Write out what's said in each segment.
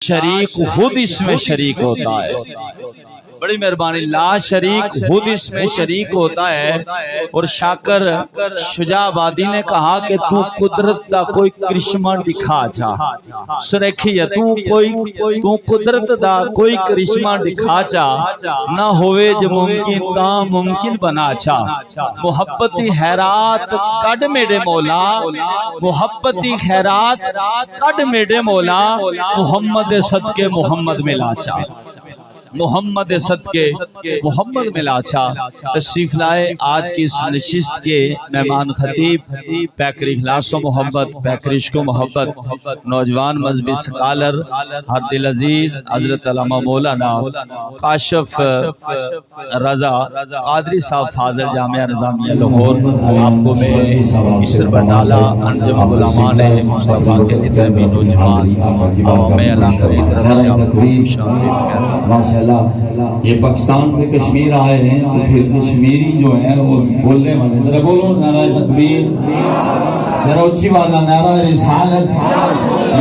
شریک خود اس میں شریک ہوتا ہے. بڑی مہربانی. لا شریک خود اس میں شریک ہوتا ہے. اور شاکر شجاع آبادی نے کہا کہ تو قدرت دا کوئی کرشمہ دکھا جا. سرکھی ہے تو قدرت دا کوئی کرشمہ دکھا جا. نہ ہوئے جو ممکن تا ممکن بنا چا. محبتی خیرات کڈ میرے مولا, محبتی خیرات کڈ میرے مولا, محمد صدقے محمد ملا چا. محمد صدقے محمد ملا چا. تشریف لائے آج کی اس نشست کے مہمان خطیب, پیکر اخلاص و محبت, پیکر عشق و محبت, نوجوان مذہبی سکالر, ہر دل عزیز حضرت علامہ مولانا کاشف رضا قادری صاحب فاضل, جامعہ نظامیہ لاہور. آپ کو میں مصر بنالا انجم غلامان مصطفیٰ کے جتنے بھی نوجوان میں اللہ کی طرف سے آپ کو شامل. یہ پاکستان سے کشمیر آئے ہیں تو پھر کشمیری جو ہیں وہ بولنے والے, ذرا بولو نعرہ تکبیر, ذرا اچھی والا نعرہ رسالت.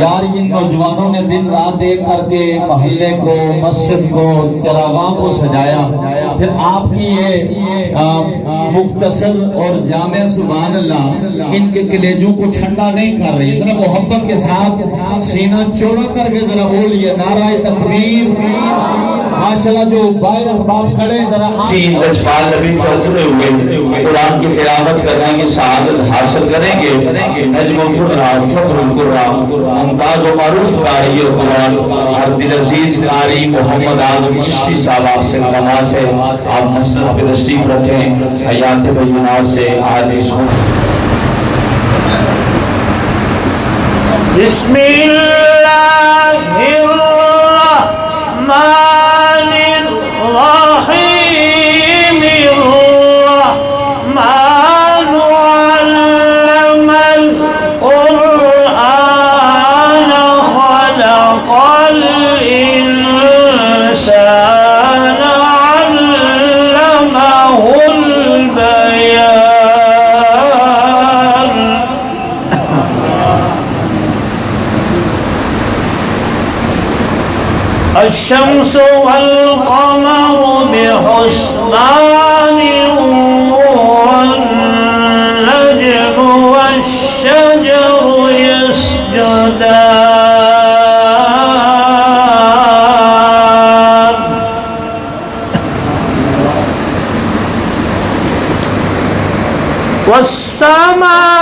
یار ان نوجوانوں نے دن رات ایک کر کے محلے کو, مسجد کو, چراغاں کو سجایا. پھر آپ کی یہ مختصر اور جامع سبحان اللہ ان کے کلیجوں کو ٹھنڈا نہیں کر رہی. ذرا محبت کے ساتھ سینہ چوڑا کر کے ذرا بولیے نعرہ تکبیر. ماشاءاللہ جو باہر احباب کھڑے ذرا تین لجپال نبی پر اترے ہوئے قرآن کی تلاوت کریں گے, سعادت حاصل کریں گے. نجم القرآن, فخر القرآن, ممتاز و معروف قاری قرآن, ہر دل عزیز قاری محمد اعظم چشتی صاحب آپ سے نماز ہے. آپ مسجد پہ تشریف رکھیں. حیات بینات سے آج اس کو بسم اللہ الرحمن الرحیم. الرحمن علم القرآن خلق الانسان علمه البیان. الشمس والقمر بحسبان والنجم والشجر يسجدان. والسماء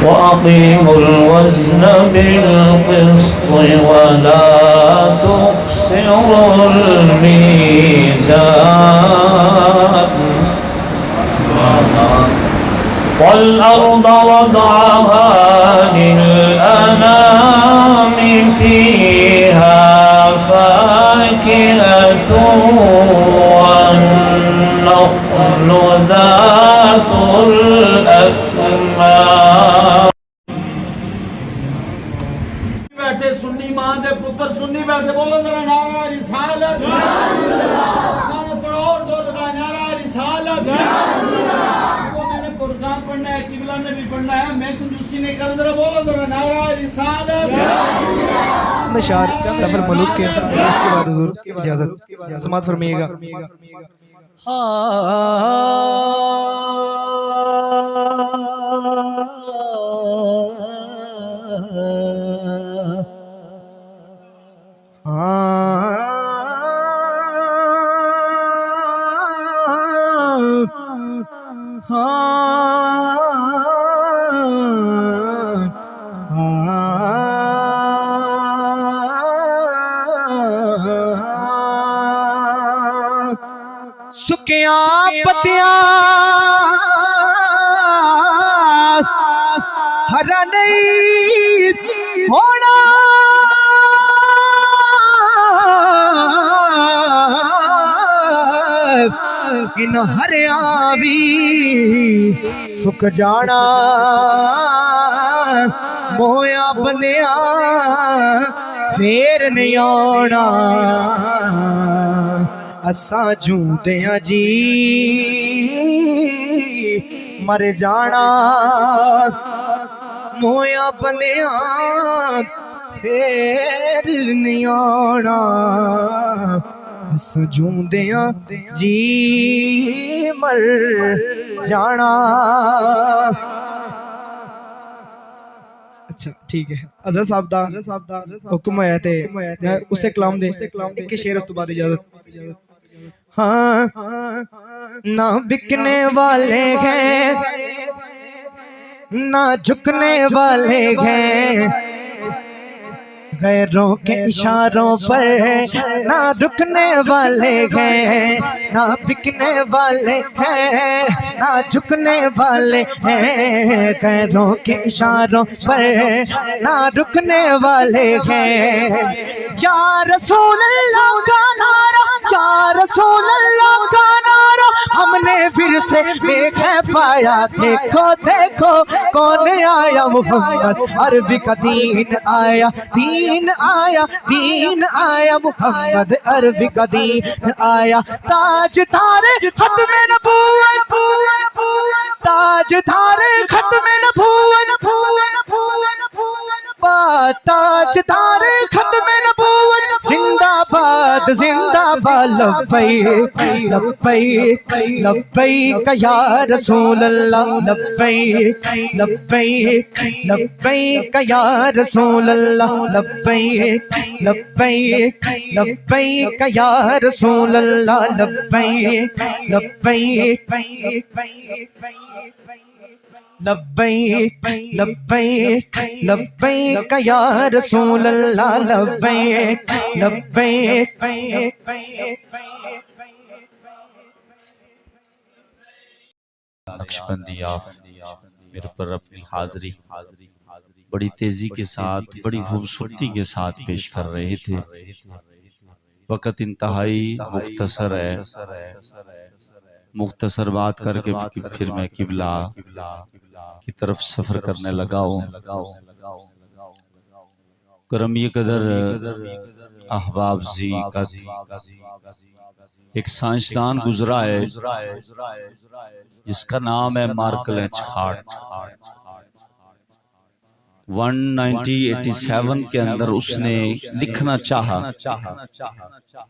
وأقيموا الوزن بالقسط ولا تخسروا الميزان. والأرض وضعها للأنام فيها فاكهة والنخل ذات الأكمام. بیٹھے سنی ماں دے پتر سنی بیٹھے, بولو ذرا نعرہ رسالت. نعرہ تھوڑا اور زور لگا, نعرہ رسالت. کو میں نے قرآن پڑھنا ہے, قبلہ نے بھی پڑھنا ہے, میں کنجوسی نہیں کر. ذرا بولو ذرا نعرہ رسالت. نشار سفر ملوک کے اس کے بعد حضور اجازت سماعت فرمائیے گا. سکیاں پتیاں ہرا نہیں ہونا, ان ہریاں بھی سک جانا مویا بندیا پھر نہیں آنا اساں جوندیاں جی مر جانا مویا بندیا پھر نہیں آنا اساں جوندیاں جی مر جانا. اچھا ٹھیک ہے حضرت صاحب دا حکم ہے تے اسے کلام دے ایک شعر اس تو بعد اجازت. ہاں نہ بکنے والے ہیں نہ جھکنے والے ہیں غیروں کے اشاروں پر نہ رکنے والے ہیں نہ بکنے والے ہیں نہ جھکنے والے ہیں غیروں کے اشاروں پر نہ رکنے والے ہیں. یا رسول اللہ کا نعرہ یا رسول اللہ کا نعرہ ہم نے پھر سے دیکھا پایا. دیکھو دیکھو کون آیا محمد عربی کا دین آیا دین آیا دین آیا محمد عربی کا دین آیا. تاج تارے ختم نبوت تاج تارے ختم نبوت تاج تارے ختم نبوت زندہ باد لبیک لبیک لبیک یا رسول اللہ لبیک لبیک لبیک یا رسول اللہ لبیک لبیک لبیک یا رسول اللہ لبیک لبیک لبیک لبیک لبیک یا رسول اللہ لبیک لبیک. نقشبندی آپ میرے پر اپنی حاضری بڑی تیزی کے ساتھ بڑی خوبصورتی کے ساتھ پیش کر رہے تھے. وقت انتہائی مختصر ہے. مختصر بات کر کے پھر میں قبلہ کی طرف سفر کرنے لگا ہوں. کرمی قدر احباب زی قد ایک سائنسدان گزرا ہے جس کا نام ہے مارکل ایچ ہارٹ. 1987 کے اندر اس نے لکھنا چاہا.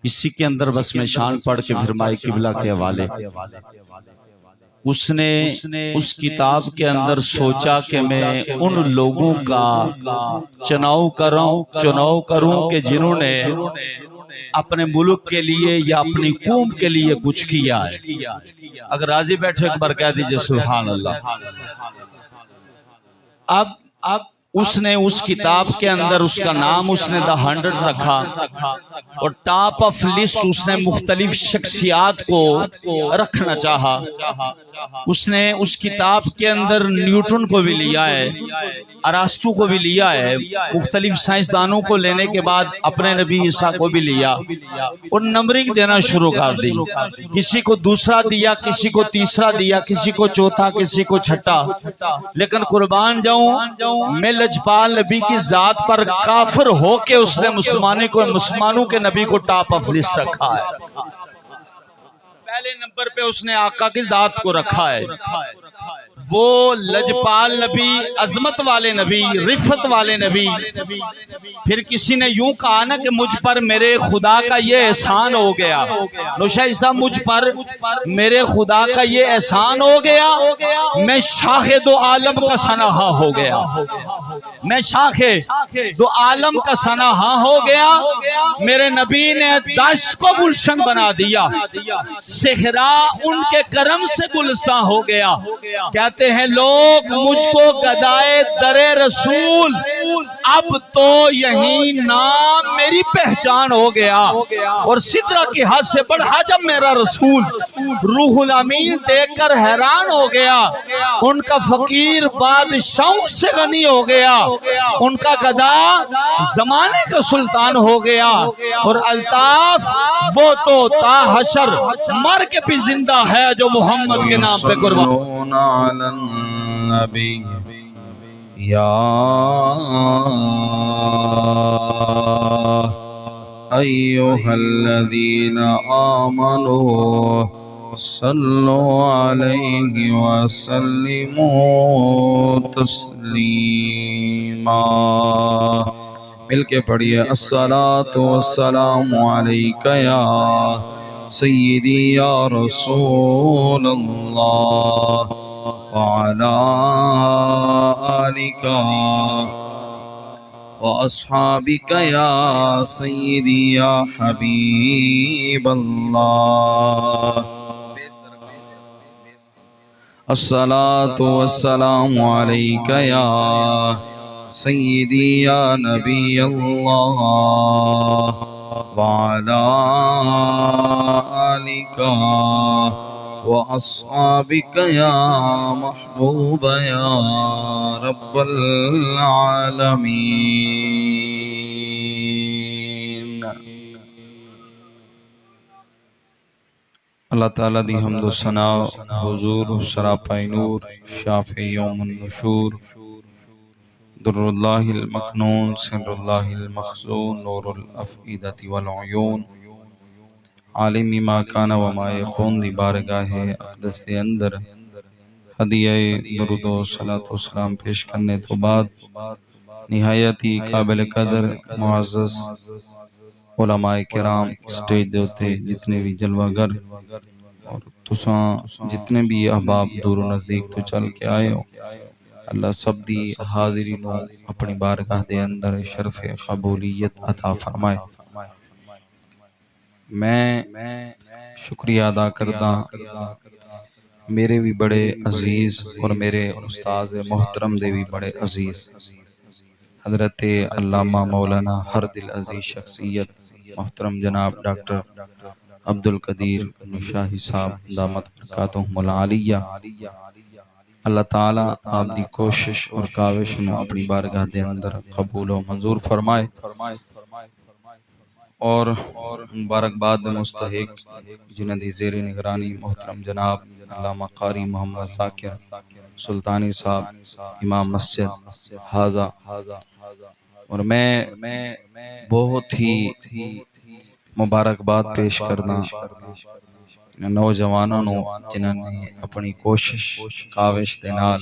اسی کے اندر بس میں شان پڑھ کے پھر مائی قبلہ کے حوالے. اس نے اس کتاب کے اندر سوچا کہ میں ان لوگوں کا چناؤ کروں کہ جنہوں نے اپنے ملک کے لیے یا اپنی قوم کے لیے کچھ کیا ہے. اگر راضی بیٹھے ایک بار کہہ دیجئے سبحان اللہ. اب اس نے اس کتاب کے اندر اس کا نام اس نے دا 100 رکھا اور ٹاپ آف لسٹ اس نے مختلف شخصیات کو رکھنا چاہا. اس نے اس کتاب کے اندر نیوٹن کو بھی لیا ہے, ارسطو کو بھی لیا ہے, مختلف سائنسدانوں کو لینے کے بعد اپنے نبی عیسیٰ کو بھی لیا اور نمبرنگ دینا شروع کر دی. کسی کو دوسرا دیا, کسی کو تیسرا دیا, کسی کو چوتھا, کسی کو چھٹا. لیکن قربان جاؤں میں لجپال نبی کی ذات پر کافر ہو کے اس نے مسلمانوں کے نبی کو ٹاپ آف لسٹ رکھا ہے. پہلے نمبر پہ اس نے آقا کی ذات کو رکھا ہے. وہ لجپال نبی, عظمت والے نبی, رفت والے نبی. پھر کسی نے یوں کہا نا کہ مجھ پر میرے خدا کا یہ احسان ہو گیا. نوشاہی صاحب مجھ پر میرے خدا کا یہ احسان ہو گیا, میں شاہ دو عالم کا سنہا ہو گیا. میں شاہ دو عالم کا سنہا ہو گیا. میرے نبی نے دشت کو گلشن بنا دیا, صحرا ان کے کرم سے گلستان ہو گیا. کہتے ہیں لوگ مجھ کو گدائے در رسول اب تو یہی نام میری پہچان ہو گیا، اور سدرہ کی حد سے بڑھا جب میرا رسول روح الامین دیکھ کر حیران ہو گیا، ان کا فقیر بادشاہوں سے غنی ہو گیا، ان کا گدا زمانے کا سلطان ہو گیا، اور الطاف وہ تو تا حشر مر کے بھی زندہ ہے جو محمد کے نام پہ قربان۔ يصلون على النبي يا أيها الذين آمنوا صلوا عليه وسلموا تسليما۔ مل کے پڑھیے، الصلاة والسلام عليك يا سيدي يا رسول الله وعلى آلك وأصحابك يا سيدي يا حبيب الله۔ الصلاة والسلام عليك يا سيدي يا نبي الله وعلى آلك وأصحابك يا محبوب يا رب العالمين۔ اللہ تعالیٰ دی حمد و ثنا حضور سراپائی نور شافع یوم النشور در اللہ المکنون سر اللہ المخزون نور الافئدۃ والعیون عالمی ما کان و ما یخون دی بارگاہ اقدس دے اندر ہدیہ درود و صلاۃ و سلام پیش کرنے تو بعد نہایتی قابل قدر معزز علماء کرام سٹیج دے ہوتے جتنے بھی جلوہ گر اور تساں جتنے بھی احباب دور و نزدیک تو چل کے آئے ہو، اللہ سب دی حاضری نو اپنی بارگاہ دے اندر شرف قبولیت عطا فرمائے۔ میں شکریہ ادا کردہ میرے بھی بڑے عزیز اور میرے استاذ محترم دے بھی بڑے عزیز حضرت علامہ مولانا ہر دل عزیز شخصیت محترم جناب ڈاکٹر عبدالقدیر نشاہی صاحب دامت برکاتہم العالیہ۔ اللہ تعالیٰ آپ دی کوشش اور کاوش نو اپنی بارگاہ دے اندر قبول و منظور فرمائے، اور مبارکباد مستحق جنہاں دی زیر نگرانی محترم جناب علامہ قاری محمد ذاکر سلطانی صاحب امام مسجد حاضہ، اور میں بہت ہی مبارکباد پیش کرنا نوجوانوں جنہوں نے اپنی کوشش کاوش دے نال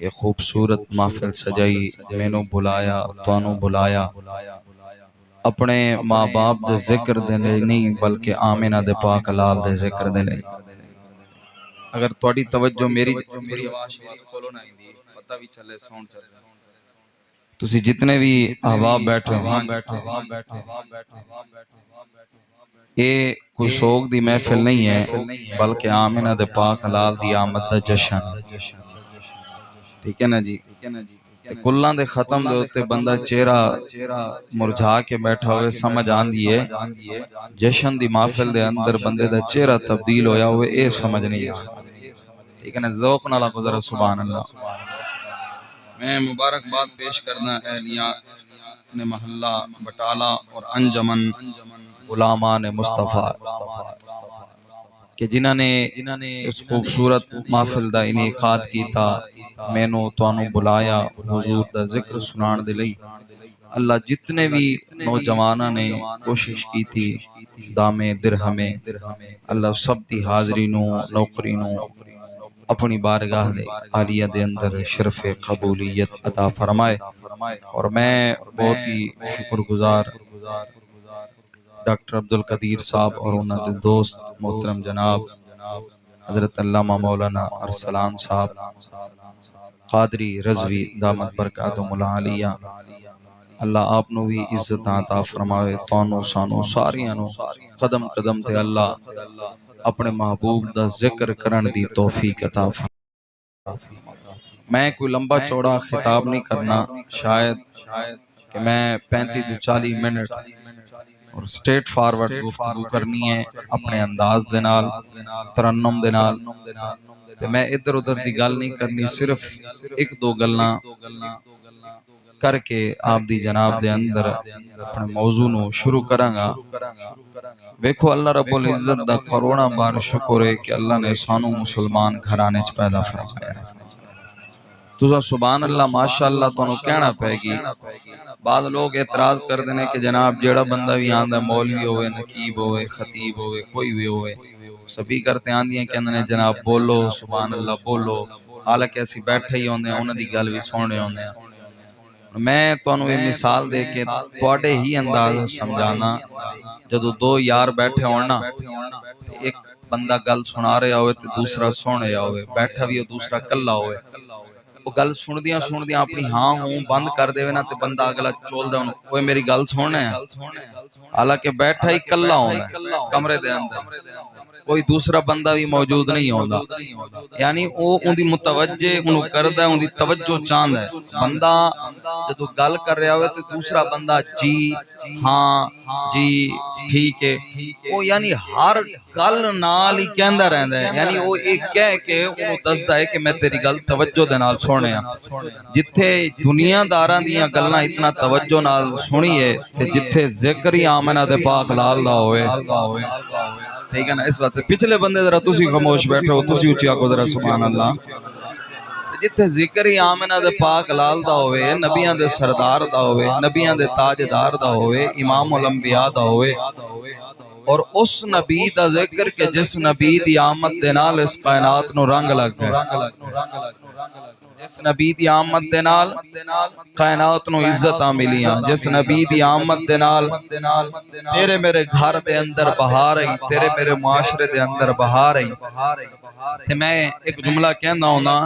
یہ خوبصورت محفل سجائی، مینو بلایا توانو بلایا، اپنے ماں باپ دے ذکر دے لئے نہیں بلکہ آمینہ دے پاک لال دے ذکر دے لئے۔ اگر توڑی توجہ میری آواز کھولو نہ ہی پتہ بھی چلے سون چلے، تسی جتنے بھی احباب بیٹھے یہ کوئی سوگ دی محفل نہیں ہے بلکہ آمینہ دے پاک لال دی آمد دا جشن ہے، ٹھیک ہے نا جی؟ کلان دے ختم دے ہوتے بندہ چہرہ مرجھا کے بیٹھا ہوئے سمجھ آن دیئے جشن دی محفل دے اندر بندے دا چہرہ تبدیل ہویا ہوئے اے سمجھ نہیں آن، ٹھیک ہے نا؟ ذوق نالا گزر سبحان اللہ۔ میں مبارکباد پیش کرنا اہلیاں نے محلہ بٹالہ اور انجمن غلامان مصطفیٰ کہ جنہاں نے اس خوبصورت محفل دا انعقاد کیتا، مینو توانو بلایا حضور دا ذکر سنان دے لئی۔ اللہ جتنے بھی نوجوانہ نے کوشش کی تھی دامے درہمیں، اللہ سب دی حاضری نو نوکری نو اپنی بارگاہ دے عالیہ دے اندر شرف قبولیت عطا فرمائے، اور میں بہت ہی شکر گزار ڈاکٹر عبدالقدیر صاحب اور انہاں دے دوست محترم جناب حضرت علامہ مولانا ارسلان صاحب قادری رضوی دامت برکاتہم العالیہ۔ اللہ آپ نو بھی عزت عطا فرمائے، تانو سانو ساریاں نو قدم قدم تے اللہ اپنے محبوب دا ذکر کرن دی توفیق عطا فرمائے۔ میں کوئی لمبا چوڑا خطاب نہیں کرنا، شاید کہ میں 35 تو 40 منٹ اور سٹریٹ فارورڈ گفتگو کرنی ہے اپنے انداز دے نال، ترنم دے نال، تے میں ادھر ادھر دی گل نہیں کرنی، صرف ایک دو گلاں کر کے آپ دی جناب دے اندر اپنے موضوع نو شروع کراں گا۔ ویکھو اللہ رب العزت دا کروڑاں بار شکر ہے کہ اللہ نے سانو مسلمان گھرانے چ پیدا فرمایا ہے۔ تسا سبحان اللہ ماشاءاللہ تانوں کہنا پے گی۔ بعض لوگ اعتراض کردے نے کہ جناب جیڑا بندہ بھی آندا مولوی ہوئے، نقیب ہوئے، خطیب ہوئے، کوئی بھی ہوئے، سبھی کرتے آندیاں کہندے نے جناب بولو سبحان اللہ بولو، حالانکہ اسی بیٹھے ہی ہوندے ہیں انہاں دی گل بھی سننے ہوندے ہیں۔ میں تانوں یہ مثال دے کے تواڈے ہی انداز سمجھانا، جدوں دو یار بیٹھے ہون نا، ایک بندہ گل سنا رہا ہوئے تے دوسرا سن رہا ہوئے، بیٹھا بھی ہو دوسرا کلا ہوئے، وہ گل سندیاں اپنی ہاں ہوں بند کر دے نا تے بندہ اگلا چول دے اوے میری گل سننا ہے، حالانکہ بیٹھا ہی کلا ہونا ہے کمرے دے اندر، کوئی دوسرا بندہ بھی موجود نہیں ہوندا، یعنی وہ ان دی متوجہ انہوں کردا ہے، ان دی توجہ چاہندا ہے۔ بندہ جدو گل کر رہا ہوئے تو دوسرا بندہ جی ہاں جی ٹھیک ہے، وہ یعنی ہر گل نال ہی کہندا رہندا ہے، یعنی وہ ایک کہہ کے انہوں دسدا ہے کہ میں تیری گل توجہ دے نال سنیا۔ جتھے دنیا داراں دیاں گلاں اتنا توجہ نال سنیے تے جتھے ذکر ہی آمنہ دے پاک لال دا ہوئے، ٹھیک ہے نا۔ اس وقت پچھلے بندے ذرا تسی خاموش بیٹھے ہو، تسی اچھی آکو ذرا سبحان اللہ۔ جتھے ذکر ہی آمنہ دے پاک لال دا ہوئے، نبیاں دے سردار دا ہوئے، نبیاں دے تاجدار دا ہوئے، امام الانبیاء دا ہوئے، اور اس نبی دا ذکر کہ جس نبی دی آمد دے نال اس کائنات نو رنگ لگ گئے، جس نبی دی آمد دے نال کائنات نو عزتاں ملیاں، جس نبی دی آمد دے نال تیرے میرے گھر دے اندر بہار آئی، تیرے میرے معاشرے دے اندر بہار آئی۔ تے میں ایک جملہ کہنا ہونا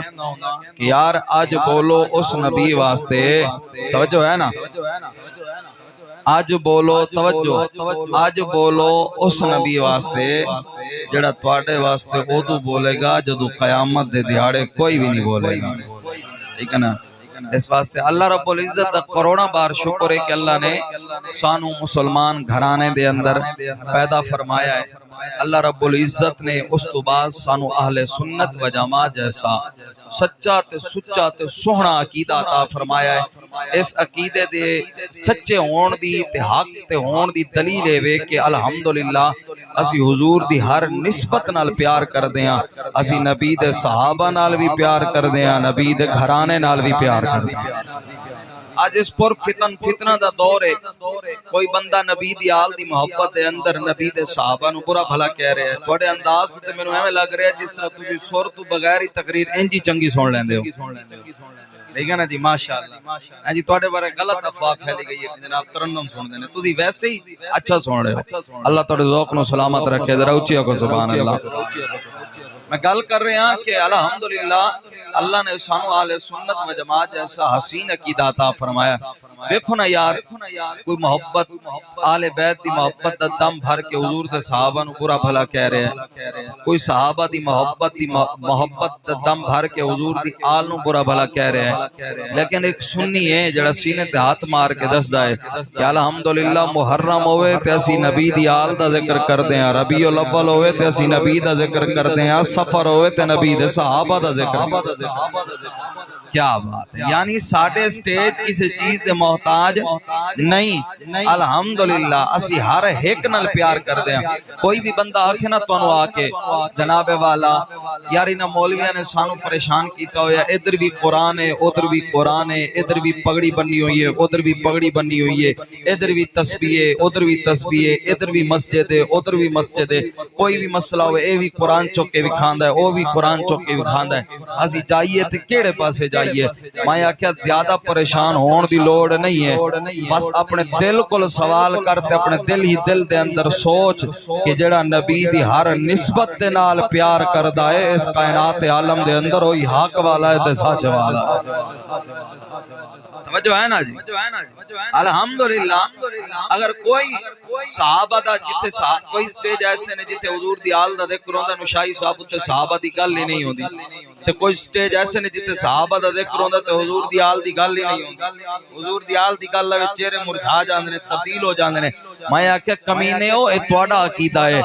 کہ یار آج بولو اس نبی واسطے، توجہ ہے نا، آج بولو توجہ، آج بولو اس نبی واسطے جڑا تواڈے واسطے ادو بولے گا جدو قیامت دے دیہاڑے کوئی بھی نہیں بولے گا، ٹھیک ہے نا۔ اس واسطے اللہ رب العزت دا کروڑاں بار شکر ہے کہ اللہ نے سانو مسلمان گھرانے دے اندر پیدا فرمایا ہے۔ اللہ رب العزت نے اس تو بعد سانو اہل سنت و جماعت جیسا سچا تے سچا تے سوہنا عقیدہ عطا فرمایا ہے۔ اس عقیدے دے سچے ہون دی تے حق تے ہون دی دلیل ہے کہ الحمدللہ اسی حضور دی ہر نسبت نال پیار کر دیاں، اسی نبی دے صحابہ نال بھی پیار کر دیاں، نبی دے گھرانے نال بھی پیار کر دیاں۔ آج اس پر فتنہ دا دور ہے، کوئی بندہ نبی دی آل دی محبت دے اندر نبی دے صحابہ نو برا بھلا کہہ رہے ہیں، توڑے انداز تے میں نو ایویں لگ رہا ہے جس طرح تسی سور تو بغیر ہی تقریر انجی چنگی سن لیندے ہو، ٹھیک ہے نا جی ماشاءاللہ۔ ہاں جی توڑے بارے غلط افواہ پھیلی گئی ہے کہ جناب ترنم سن دے نے، تسی ویسے ہی اچھا سن رہے ہو، اللہ توڑے ذوق نو سلامت رکھے، ذرا اونچی آکو سبحان اللہ۔ میں گل کر رہے ہیں کہ الحمدللہ اللہ نے سانو اہل سنت و جماعت جیسا حسین عقیدہ عطا فرمایا۔ دیکھو نا یار کوئی محبت آل بیت دی محبت دا دم بھر کے حضور دے صحابہ نو برا بھلا کہہ رہے ہیں، کوئی صحابہ دی محبت دا دم بھر کے حضور دی آل نو برا بھلا کہہ رہے ہیں، لیکن ایک سنی ہے جڑا سینے تے ہاتھ مار کے دسدا ہے کہ الحمدللہ محرم ہوئے تے اسی نبی دی آل دا ذکر کر دیں، ربیع الاول ہوئے تے اسی نبی دا ذکر کر دیں، سفر ہوئے تے نبی دے صحابہ دا ذکر۔ کیا بات ہے، یعنی ساڑھے سٹیج کسی چیز دے محتاج نہیں، الحمدللہ اسی ہر ایک نال پیار کر دیں۔ کوئی بھی بندہ آکھے نا تو انہوں آکے جناب والا یاری نا مولویہ نے سانو پریشان کیتا ہویا، ادھر بھی قرآن ہے ادھر بھی قرآن ہے، ادھر بھی پگڑی بنی ہوئی ہے ادھر بھی پگڑی بنی ہوئی ہے، ادھر بھی تسبیح ہے ادھر بھی تسبیح ہے، ادھر بھی مسجد ہے ادھر بھی مسجد ہے، کوئی بھی مسئلہ ہوئے اے بھی قرآن چوکے بھی کھاندا ہے او بھی قرآن چوکے بھی کھاندا ہے، اسی جائیے تے کیڑے پاسے جائیے۔ میں آکھیا زیادہ پریشان ہون دی لوڑ نہیں ہے، بس اپنے دل کو سوال کرتے اپنے دل ہی دل دے اندر سوچ کہ جڑا نبی دی ہر نسبت دے نال پیار کردا ہے اس کائنات عالم دے اندر وہی حق والا ہے تے سچ والا ہے۔ توجہ ہے نا جی الحمدللہ۔ اگر کوئی صحابہ دا جتے کوئی سٹیج ایسے نے جتے حضور دی آل دا ذکر ہوندا نشائی صاحب تے صحابہ دی گل ہی نہیں ہوندی، تے کوئی سٹیج ایسے نہیں جتے صحابہ دا ذکر ہوندا تے حضور دی آل دی گل ہی نہیں ہوندی حضور دی آل دی گل وچ چہرے مرجھا جاندے نے تبدیل ہو جاندے نے میں آکھیا کمینے ہو اے تواڈا عقیدہ ہے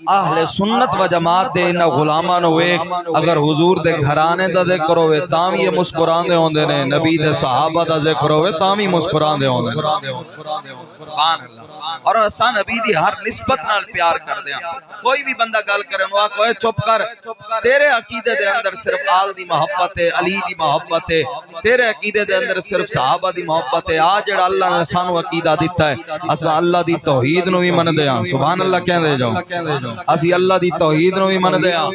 اہل سنت و جماعت دے انہاں غلاماں نو ویکھ اگر حضور دے گھرانے دا ذکر ہوے تاں وی مسکراندے ہوندے نے نبی دے صحابہ دا ذکر ہوے تاں وی مسکراندے ہوندے نے سبحان اللہ اور اساں نبی دی ہر نسبت نال پیار کردے ہاں کوئی بھی بندہ گل کرے نو آکھے چپ کر تیرے عقیدے دے اندر صرف آل دی محبت ہے علی دی محبت ہے تیرے عقیدے دے اندر صرف صحابہ دی محبت ہے آ جڑا اللہ نے سانو عقیدہ دتا ہے اساں اللہ دی توحید نو بھی مندے ہاں سبحان اللہ کہندے جاؤ اسی اللہ دی توحید نو بھی مندے ہاں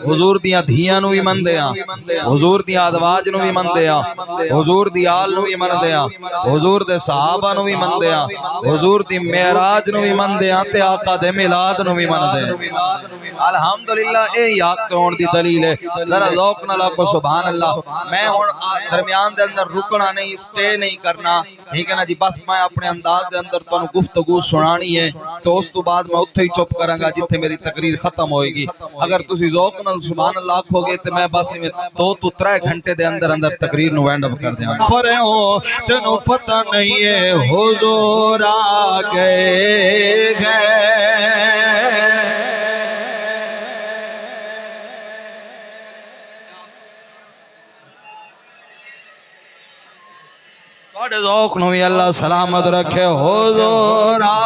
حضور دیاں دھیاں نو بھی مندے ہاں حضور دیاں ازواج نو بھی مندے ہاں حضور دی آل نو بھی مندے ہاں حضور دے صحابہ نو بھی مندے ہاں حضور دی معراج نو بھی مندے ہاں تے آقا دے میلاد نو بھی مندے ہاں الحمدللہ اے یاد کرون دی دلیل ہے ذرا ذوق نال کو سبحان اللہ میں ہن درمیان دے اندر رکنا نہیں سٹے نہیں کرنا ٹھیک ہے نا جی بس میں اپنے انداز دے اندر تانوں گفتگو سنانی ہے تو اس تو بعد میں اوتھے ہی چپ کراں گا جتھے میری تقریر ختم ہوئے گی اگر تسی ذوق نال سبحان اللہ آکھو گے تے میں بس 2 تو 3 گھنٹے دے اندر اندر تقریر نو وینڈ اپ کر دیاں پر ہو تینوں پتہ نہیں ہے حضور آ گئے توڑے ذوق نو اللہ سلامت رکھے حضور آ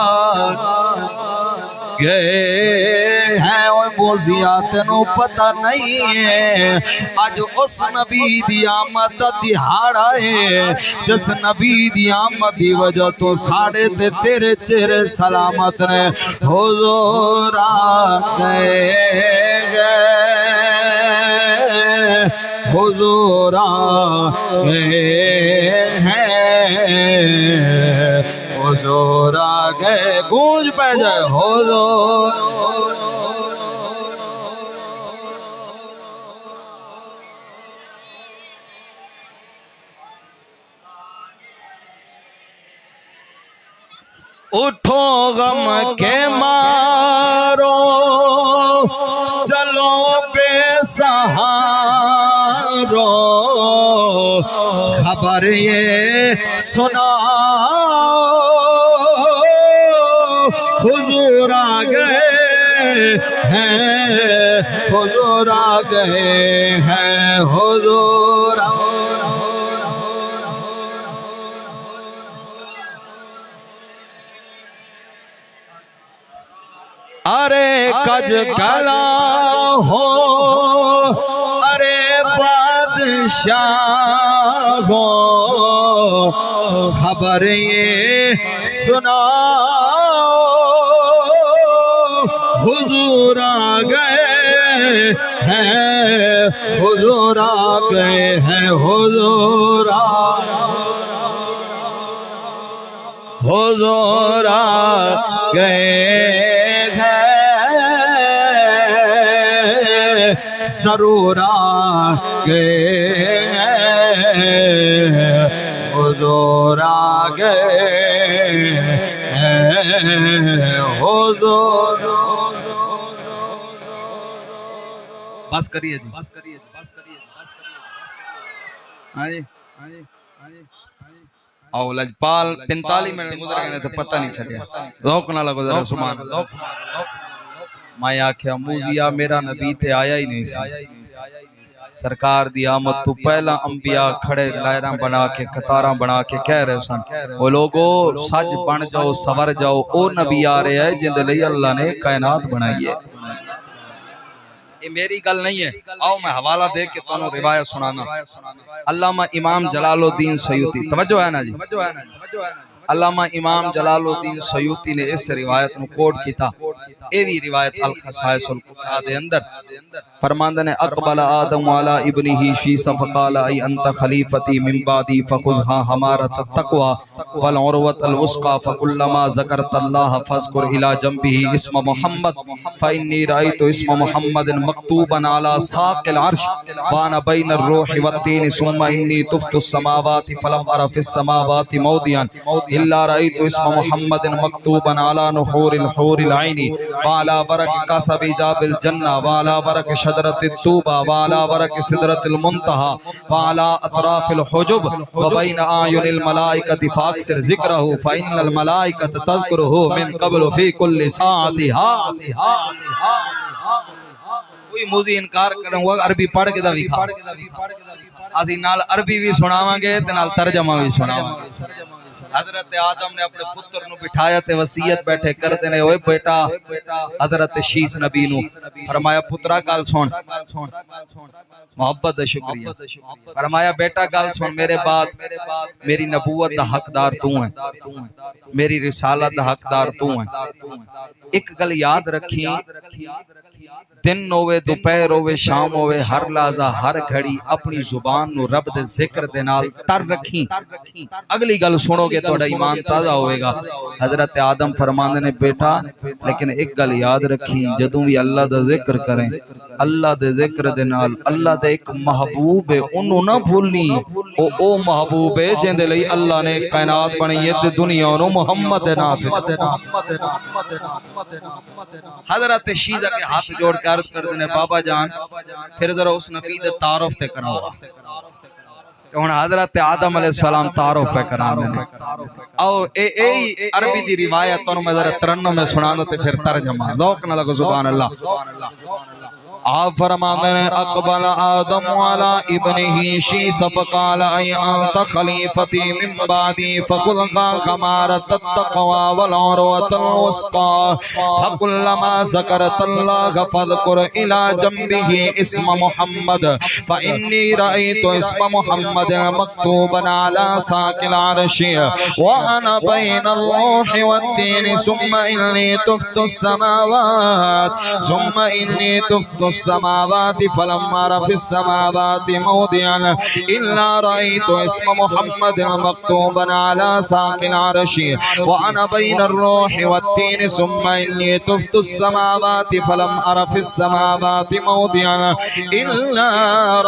گئے ہیں وہ موزیات نو پتہ نہیں ہے آج اس نبی دی آمد دہاڑا ہے جس نبی دی آمد دی وجہ تو ساڑے تے تیرے چہرے سلامت نے حضور آ گئے حضور آ گئے حضور آ گئے گونج پہ جائے حضور اٹھو غم کے مارو چلو بے سہارو خبر یہ سناؤ حضور آ گئے ہیں حضور آ گئے ہیں حضور ارے کج کلا ہو ارے بادشاہ ہو خبر یہ سناؤ حضور آ گئے ہیں حضور آ گئے ہیں حضور آ گئے ضرور آ گئے حضور آ گئے حضور بس کریے جی بس کریے ہاں جی او لجپال 45 منٹ گزر گئے تو پتہ نہیں چلیا ذوق نال گزرا سبحان اللہ میں آکھیا موزیا میرا نبی تے آیا ہی نہیں سی سرکار دی آمد تو پہلا انبیاء کھڑے لائراں بنا کے قطاراں بنا کے کہہ رہے سن وہ لوگو سج بن جاؤ سور جاؤ او نبی آ رہے ہیں جن دے لئی اللہ نے کائنات بنائی ہے یہ میری گل نہیں ہے آؤ میں حوالہ دے کے تانوں روایت سنانا علامہ امام جلال الدین سیوطی توجہ ہے نا جی علامہ امام جلال الدین سیوطی نے اس روایت نو کوٹ کیتا اے بھی روایت الخصائص القصہ دے اندر فرماندے نے اقبل آدم علی ابنہ فی فقال ای انت خلیفتی من بعدی فخذها حمارۃ التقوى والعروۃ الوثقى فكلما ذکرت اللہ فاذکر الی جنبہ اسم محمد فانی رأیت اسم محمد مکتوبا علی ساق العرش وانا بین الروح والتین ثم انی طفت السماوات فلم ار فی السماوات موضعا الا رأيت اسم محمد مكتوبا على نحور الحور العين وعلى برك قصب جاب الجنة وعلى برك شجرة الطوبى وعلى برك سدرة المنتهى وعلى اطراف الحجب وبين اعين الملائكة فاكثر ذكره فإن الملائكة تذكره من قبل في كل ساعتها. کوئی موزی انکار کرن وہ عربی پڑھ کے دا وکھا اسی نال عربی بھی سناواں گے تے نال ترجمہ بھی سناواں گے. حضرت آدم نے اپنے پتر نو بٹھایا تے وصیت بیٹھے کر دینے اوے بیٹا حضرت شیس نبی نو فرمایا پترا گل سن محبت دا شکریہ فرمایا بیٹا گل سن میرے بعد میری نبوت دا حقدار تو ہے میری رسالت دا حقدار تو ہے. ایک گل یاد رکھی دن ہوئے دوپہر ہوئے شام ہوئے ہر لحظہ ہر گھڑی اپنی زبان نو رب دے ذکر دے نال تر رکھی. اگلی گل سنو گے تہاڈا ایمان تازہ ہوئے گا. حضرت آدم فرماندے نے بیٹا لیکن ایک گل یاد رکھی جدوں بھی اللہ دا ذکر کریں اللہ دے ذکر دے نال اللہ دے ایک محبوب ہے انہوں نہ بھولنی او محبوب ہے جن دے لئی اللہ نے کائنات بنائی ہے تے دنیا نو محمد دے نام تے. حضرت شیزہ کے ہاتھ جوڑ کے عرض کر دینے بابا جان پھر ذرا اس نبی دے تعارف تے کراؤ. ہن حضرت آدم علیہ السلام تعارف پہ کران دینے او اے عربی دی روایت تو میں ذرا ترنم میں سنانا تے پھر ترجمہ ذوق نہ لگو سبحان اللہ. آپ فرماتے ہیں اقبل آدم والا ابنہ شیس فقال ای انت خلیفتی من بعدی فخلقا کمارت التقوی والعروۃ الوثقی فکلما ذکرت اللہ فاذکر الی جنبہ اسم محمد فانی رأیت اسم محمد مکتوبا علی ساق العرش وانا بین الروح والتین ثم انی تفت السماوات ثم انی تفت السماوات فلما رفع السماوات موضعا إلا رأيت اسم محمد مكتوبا على ساق العرش وأنا بين الروح والتين ثم إني تفت السماوات فلم أر في السماوات موضعا إلا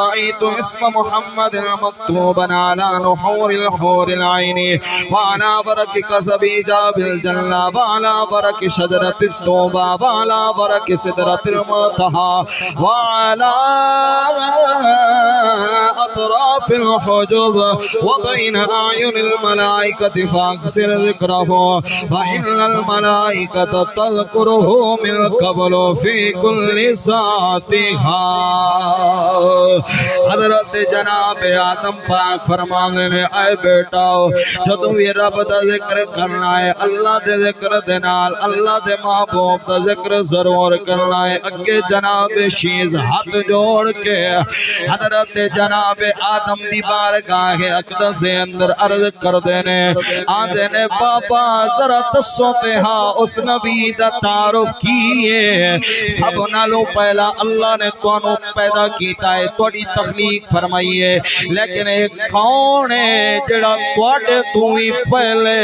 رأيت اسم محمد مكتوبا على نحور الحور العين وعلى برك قصب جاب الجنة وعلى برك شجرة الطوبى وعلى برك سدرة المنتهى وعلى أطراف الحجب وبين أعين الملائكة فاكثر ذكره فإن الملائكة تذكره من قبل في كل ساعتها. حضرت جناب آدم پاک فرمانے نے اے بیٹا جدوں بھی رب دا ذکر کرنا ہے اللہ دے ذکر دے نال اللہ دے محبوب دا ذکر ضرور کرنا ہے. اگے جناب شیز ہاتھ جوڑ کے حضرت جناب آدم دی بارگاہ اقدس دے اندر عرض کر دینے آدھے نے بابا ذرا دسو تے ہاں اس نبی دا تعارف کیے. سب نالوں پہلا اللہ نے توانو پیدا کیتا ہے توڑی تخلیق فرمائی ہے لیکن ایک کون ہے جڑا توڑے تو ہی پہلے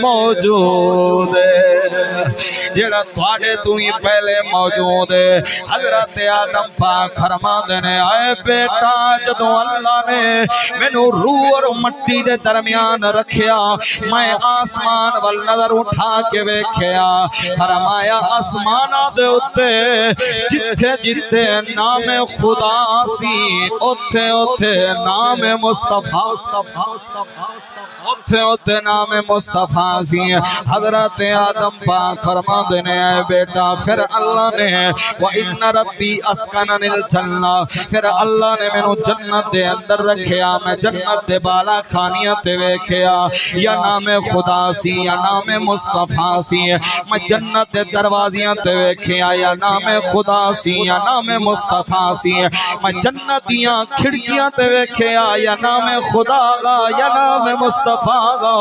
موجود ہے جڑا توڑے تو ہی پہلے موجود ہے. حضرت آدم پاک فرما دینے آئے بیٹا جدوں اللہ نے مینوں روح اور مٹی دے درمیان رکھیا میں آسمان وال نظر اٹھا کے ویکھیا فرمایا آسماناں دے اوتے جتھے جتھے نام خدا سی اوتھے اوتھے نام مصطفیٰ اوتھے اوتھے نام مصطفیٰ سی. حضرت آدم پاک فرما دینے آئے بیٹا پھر اللہ نے وَإِنَّ رَبِّي أَسْكَنَنِ الْجَنَّةِ پھر اللہ نے میں جنت دے اندر رکھیا میں جنت دے بالا خانیاں تے ویکھیا یا نام خدا سی یا نام مصطفیٰ سی میں جنت دے دروازیاں تے ویکھیا یا نام خدا سی یا نام مصطفیٰ سی میں جنت دیاں کھڑکیاں تے ویکھیا یا نام خدا گا یا نام مصطفیٰ گا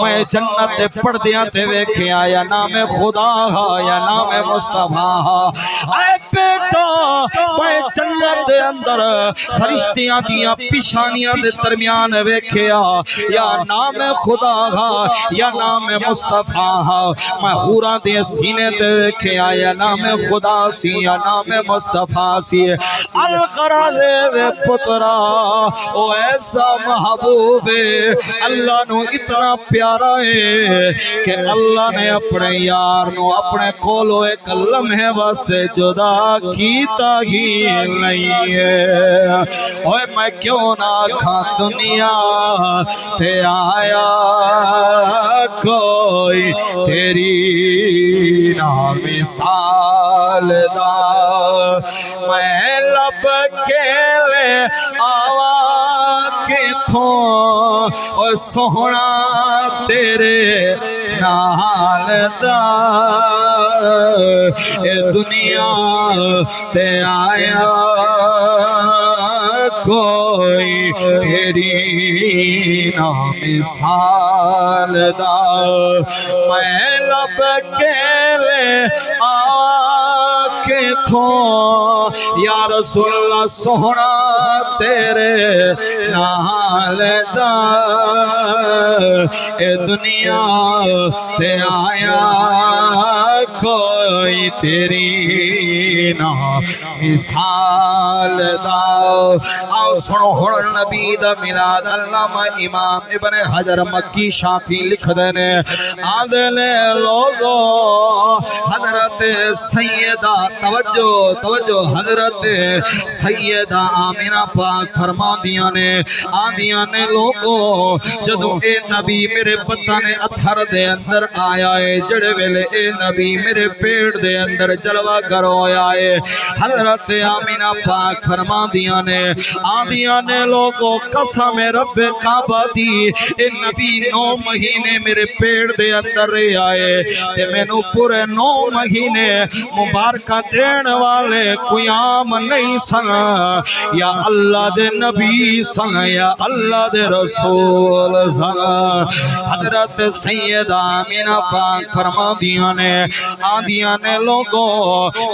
میں جنت دے پردیاں تے ویکھیا یا نام خدا گا یا نام مصطفیٰ. اے بیٹا میں جنت دے اندر فرشتیاں دیاں پیشانیاں دے درمیان ویکھیا یا نام خدا ہا یا نام مصطفیٰ ہا میں حوراں دے سینے تے ویکھیا یا نام خدا سی یا نام مصطفیٰ سی القرا دے وے پترا او ایسا محبوب ہے اللہ نو اتنا پیارا ہے کہ اللہ نے اپنے یار نو اپنے کولو ایک لمحے واسطے جدا کیتا ہی نہیں ہے اوے میں کیوں نہ کھا دنیا تے آیا کوئی تیری نا مثال دا میں لب کے لے آوا کے تھوں اور سونا تیرے نال دا اے دنیا تے آیا کوئی تیری نا مثال دا میں لب کے لے آکے تھوں یا رسول اللہ سونا تیرے نال دا اے دنیا تے آیا کوئی تیری نا مثال دا آؤ سنو ہن نبی دا میلاد علامہ امام ابن حجر مکی شافی لکھ دینے آدھلے لوگو حضرت سیدہ توجہ حضرت سیدہ آمینہ پاک فرما دیاں نے آدیاں نے لوگو جدو اے نبی میرے بطن اتھر دے اندر آیا ہے جڑے ویلے اے نبی میرے پیڑ دے اندر جلوہ کرو آیا ہے حضرت آمینہ پاک فرما دیاں نے آدیاں نے لوگو قسم رب کعبہ دی اے نبی 9 مہینے میرے پیڑ دے اندر رہ آئے تے میں نو پورے 9 مہینے مبارکہ دین والے کوئی عام نہیں سنا یا اللہ دے نبی سنا یا اللہ دے رسول سنا حضرت سیدہ آمینہ پاک فرما دیاں نے آدیاں نے لوگو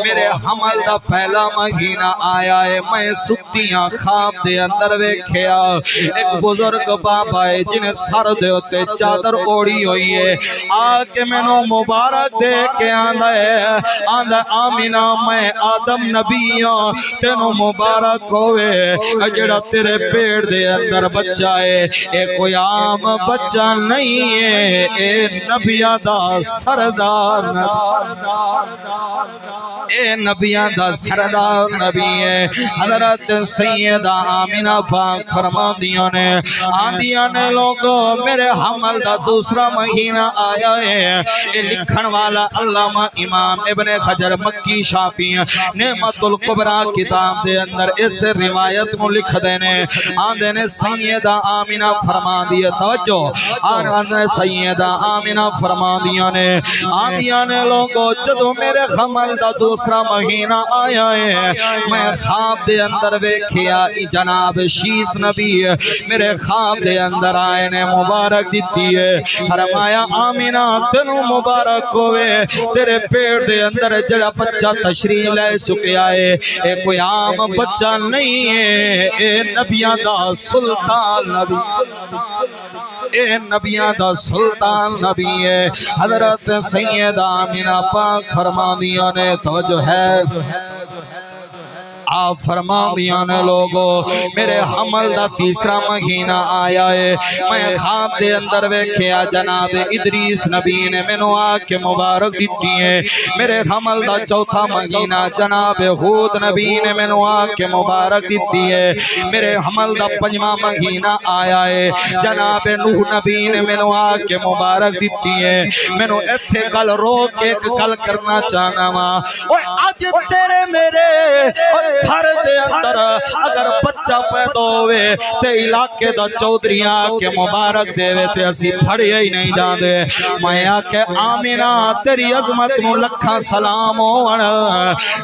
میرے حمل دا پہلا مہینہ آیا ہے میں ستیاں خواب دے اندر ویکھیا ایک بزرگ بابا ہے جنہیں سر دے ہوتے چادر اوڑی ہوئی ہے آکے میں نو مبارک دے کے آندھا ہے آندھا آمینہ میں آدم نبی ہوں تینو مبارک ہوئے جڑا تیرے پیڑ دے اندر بچہ ہے اے کوئی عام بچہ نہیں ہے اے نبیہ دا سردار اے نبیہ دا سردار نبی ہے حضرت سیدہ آمینہ پاک فرما دیاں نے آدیاں نے لوگوں میرے حمل دا دوسرا مہینہ آیا ہے اے لکھن والا علامہ امام ابن حجر مکی شافی نعمت القبرہ کتاب دے اندر اس روایت کو لکھ دینے آدھے نے سیدہ آمینہ فرما دیا توجہ آدھے سیدہ آمینہ فرما دیا نے آدیاں نے لوگوں جدو میرے حمل دا دوسرا مہینہ آیا ہے میں خواب دے اندر ویکھیا جناب شیس نبی میرے خواب دے اندر آئے نے مبارک دیتی ہے فرمایا آمینہ تنو مبارک ہوئے تیرے پیڑ دے اندر جڑا بچہ تشریف لے چکے آئے اے کوئی عام بچہ نہیں ہے اے نبیاں دا سلطان نبی اے نبیاں دا سلطان نبی ہے حضرت سیدہ آمینہ پاک فرما دیا نے توجہ ہے آپ فرما دیا نے لوگو میرے حمل دا تیسرا مہینہ آیا ہے میں خواب دے اندر ویکھیا جناب ادریس نبی نے مینوں آکے مبارک دیتی ہے میرے حمل دا چوتھا مہینہ جناب ہود نبی نے مینوں آکے مبارک دیتی ہے میرے حمل دا پنجواں مہینہ آیا ہے جناب نوح نبی نے مینوں آکے مبارک دیتی ہے مینوں ایتھے گل روک ایک گل کرنا چاہنا وا اوے اج تیرے میرے گھر دے اندر اگر بچہ پیدا ہوئے تے علاقے دا چودھریاں کے مبارک دے وے تے اسی پھڑے ہی نہیں جان دے میں آکے آمینہ تیری عظمت نو لکھاں سلام ہون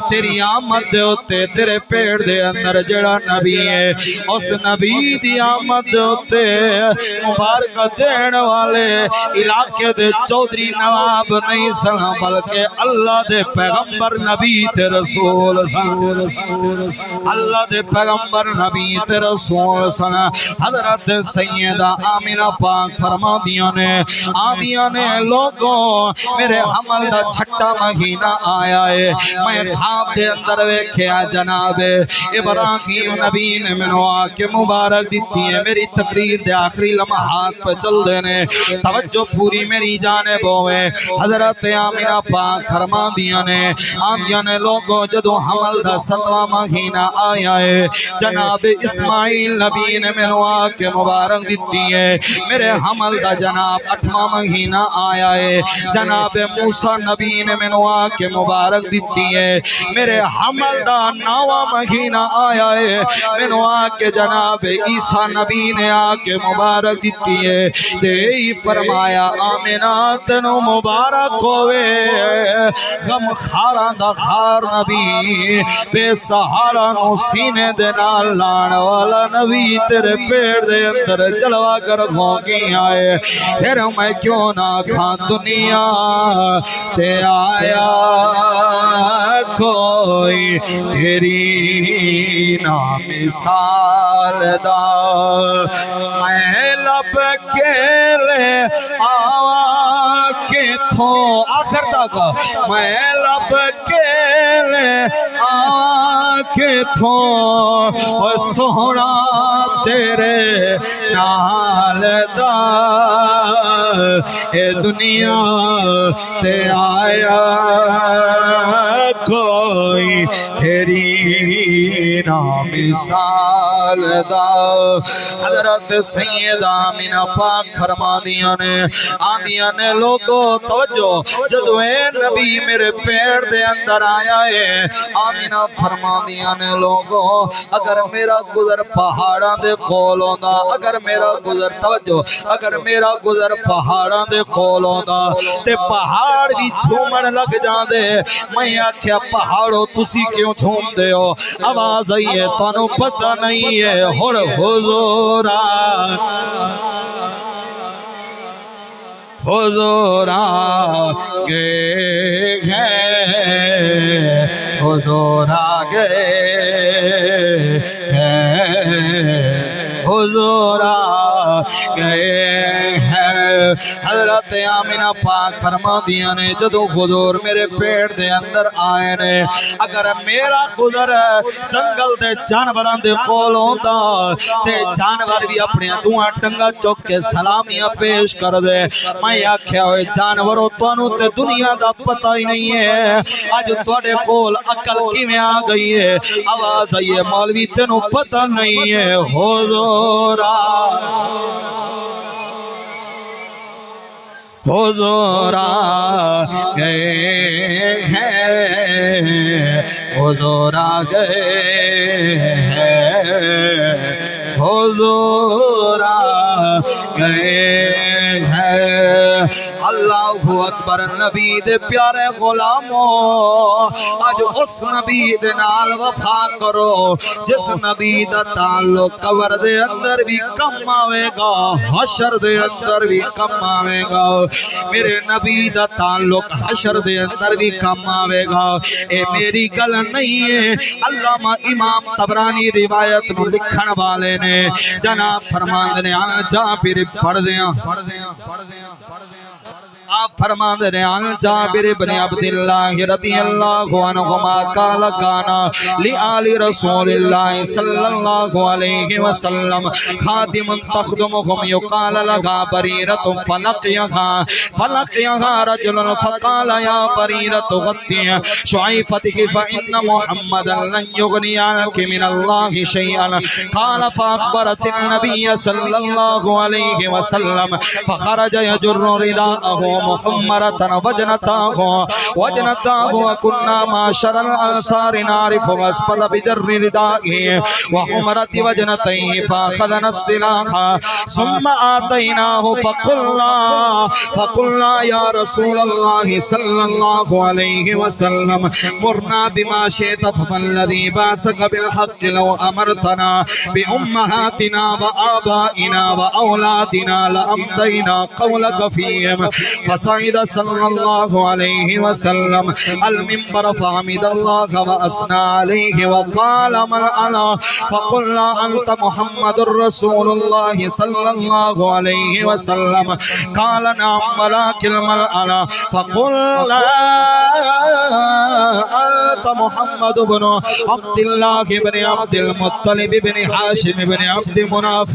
تیری آمد دے ہوتے تیرے پیڑ دے اندر جڑا نبی ہے اس نبی دی آمد دے ہوتے مبارک دین والے علاقے دے چودھری نواب نہیں سنا بلکہ اللہ دے پیغمبر نبی تے رسول اللہ دے پیغمبر نبی تے رسول سنا حضرت سیدہ آمینہ پاک فرما دیا نے آمینہ نے لوگوں میرے حمل دا چھٹا مہینہ آیا ہے میں خواب دے اندر ویکھیا جناب ابراہیم نبی نے منو آکے مبارک دیتی ہے میری تقریر دے آخری لمحات پہ چل دینے توجہ پوری میری جانب ہوئے حضرت آمینہ پاک فرما دیا نے آمینہ نے لوگوں جدو حمل دا 7واں مہینہ آیا ہے جناب اسماعیل نبی نے منو آکے مبارک دیتی ہے میرے حمل دا جناب 8واں مہینہ آیا ہے جناب موسیٰ نبی نے منو آکے مبارک دیتی ہے میرے حمل دا 9واں مہینہ آیا ہے منو آکے جناب عیسیٰ نبی نے آکے مبارک دیتی ہے تے ہی فرمایا آمینہ تنو مبارک ہوئے غم خاران دا خار نبی بے سہارا نو سینے دے نال لان والا نبی تیرے پیڑ دے اندر جلوہ کر گھونکی آئے پھر میں کیوں نہ کھا دنیا تے آیا کوئی تیری نا مثال دا میں لب کے لے آوا کے تھو آخر تک میں لب کے لے آوا کے تھو سونا تیرے نال دا اے دنیا تے آیا کوئی تیری نا مثال دا حضرت سیدہ آمینہ پاک فرما دیا نے لوگو توجہ جدو اے نبی میرے پیڑ دے اندر آیا ہے آمینہ فرما دیا نے لوگو اگر میرا گزر پہاڑاں دے کول ہوندا اگر میرا گزر توجہ اگر میرا گزر پہاڑاں دے کول ہوندا تے پہاڑ بھی جھومن لگ جاندے میں آکھیا پہاڑو تسی کیوں جھوم دے ہو آواز آئی ہے تانوں پتہ نہیں ہے ہن حضور حضور آگے ہیں حضور آگے ہیں حضور آگے ہیں حضرت آمینہ پاک فرما دیا نے جدو حضور میرے پیڑ دے اندر آئے نے اگر میرا گزر جنگل دے جانوراں دے کول ہوندا تے جانور بھی اپنی دعاں ٹنگا چوک کے سلامیاں پیش کر دے میں آکھیا ہوئے جانوروں تانوں تے دنیا دا پتہ ہی نہیں ہے اج تواڈے کول عقل کیویں آ گئی ہے آواز آئی ہے مولوی تینوں پتہ نہیں ہے حضور حضور آگے ہیں حضور آگے ہیں حضور آگے ہیں اللہ اکبر نبی دے پیارے غلاموں آج اس نبی دے نال وفا کرو جس نبی دا تعلق قبر دے اندر بھی کم آوے گا حشر دے اندر بھی کم آوے گا میرے نبی دا تعلق حشر دے اندر بھی کم آوے گا اے میری گل نہیں ہے علامہ امام طبرانی روایت نو لکھن والے نے جناب فرمان نے آن جا پھر پڑھ دیاں آپ فرمان دے عن جابر بن عبداللہ رضی اللہ عنہما قال کانا لآل رسول اللہ صلی اللہ علیہ وسلم خادم تخدمهم يقال لها بريرة فلقيها رجل فقال يا بريرة غطي شعيفتك فإن محمدا لن يغني عنك من الله شيئا قال فأخبرت النبي صلى الله عليه وسلم فخرج يجر رداءه محمرة وجنتاه وكنا معشر الأنصار نعرف أسفل بجر ردائه وحمرة وجنتيه فأخذنا السلاح ثم آتيناه فقلنا يا رسول الله صلى الله عليه وسلم مرنا بما شئت فالذي بعثك بالحق لو أمرتنا بأمهاتنا وآبائنا وأولادنا لأمضينا قولك فيهم فصعد صلی اللہ علیہ وسلم المنبر فحمد اللہ وأثنى عليه وقال من أنا فقلنا أنت محمد رسول الله صلى الله عليه وسلم قال نعم ولكن من أنا فقلنا أنت محمد بن عبد الله بن عبد المطلب بن هاشم بن عبد مناف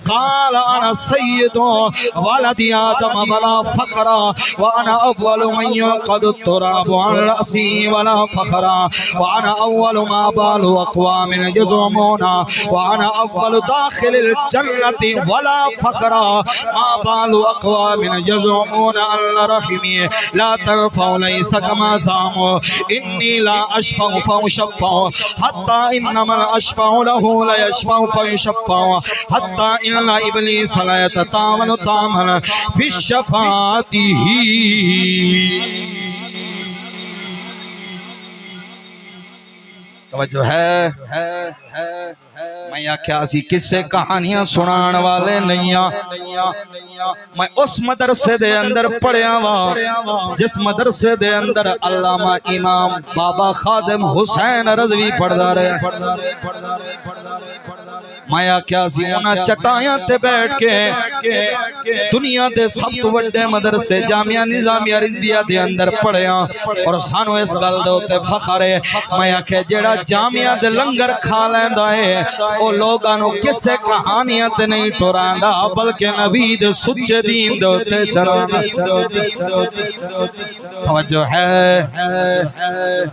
قال أنا سيد ولد آدم ولا فخر وأنا أول من يلقد التراب عن رأسي ولا فخر وأنا أول ما بال أقوام يزعمون وأنا أول داخل الجنة ولا فخر ما بال أقوام يزعمون أن رحمي لا ترفع ليس كما زعموا إني لا أشفع فأشفع حتى إن من أشفع له لا يشفع فيشفع حتى إن إبليس لا يتطامن طامن في الشفاعة توجہ ہے میں آکھیا سی قصے کہانیاں سنان والے نہیں میں اس مدرسے دے اندر پڑھیا وا جس مدرسے دے اندر علامہ امام بابا خادم حسین رضوی پڑھدا رہے میں آکھیا سی انہاں چٹائیاں تے بیٹھ کے دنیا دے سب تو وڈے مدرسے جامعہ نظامیہ رضویہ دے اندر پڑھیا اور سانو اس گل دے اوتے فخر ہے میں آکھیا جیڑا جامعہ دے لنگر کھا لیندا ہے او لوگاں نو کسے کہانیاں تے نہیں ٹراندا بلکہ نبی دے سچے دین دے اوتے چلاندا توجہ ہے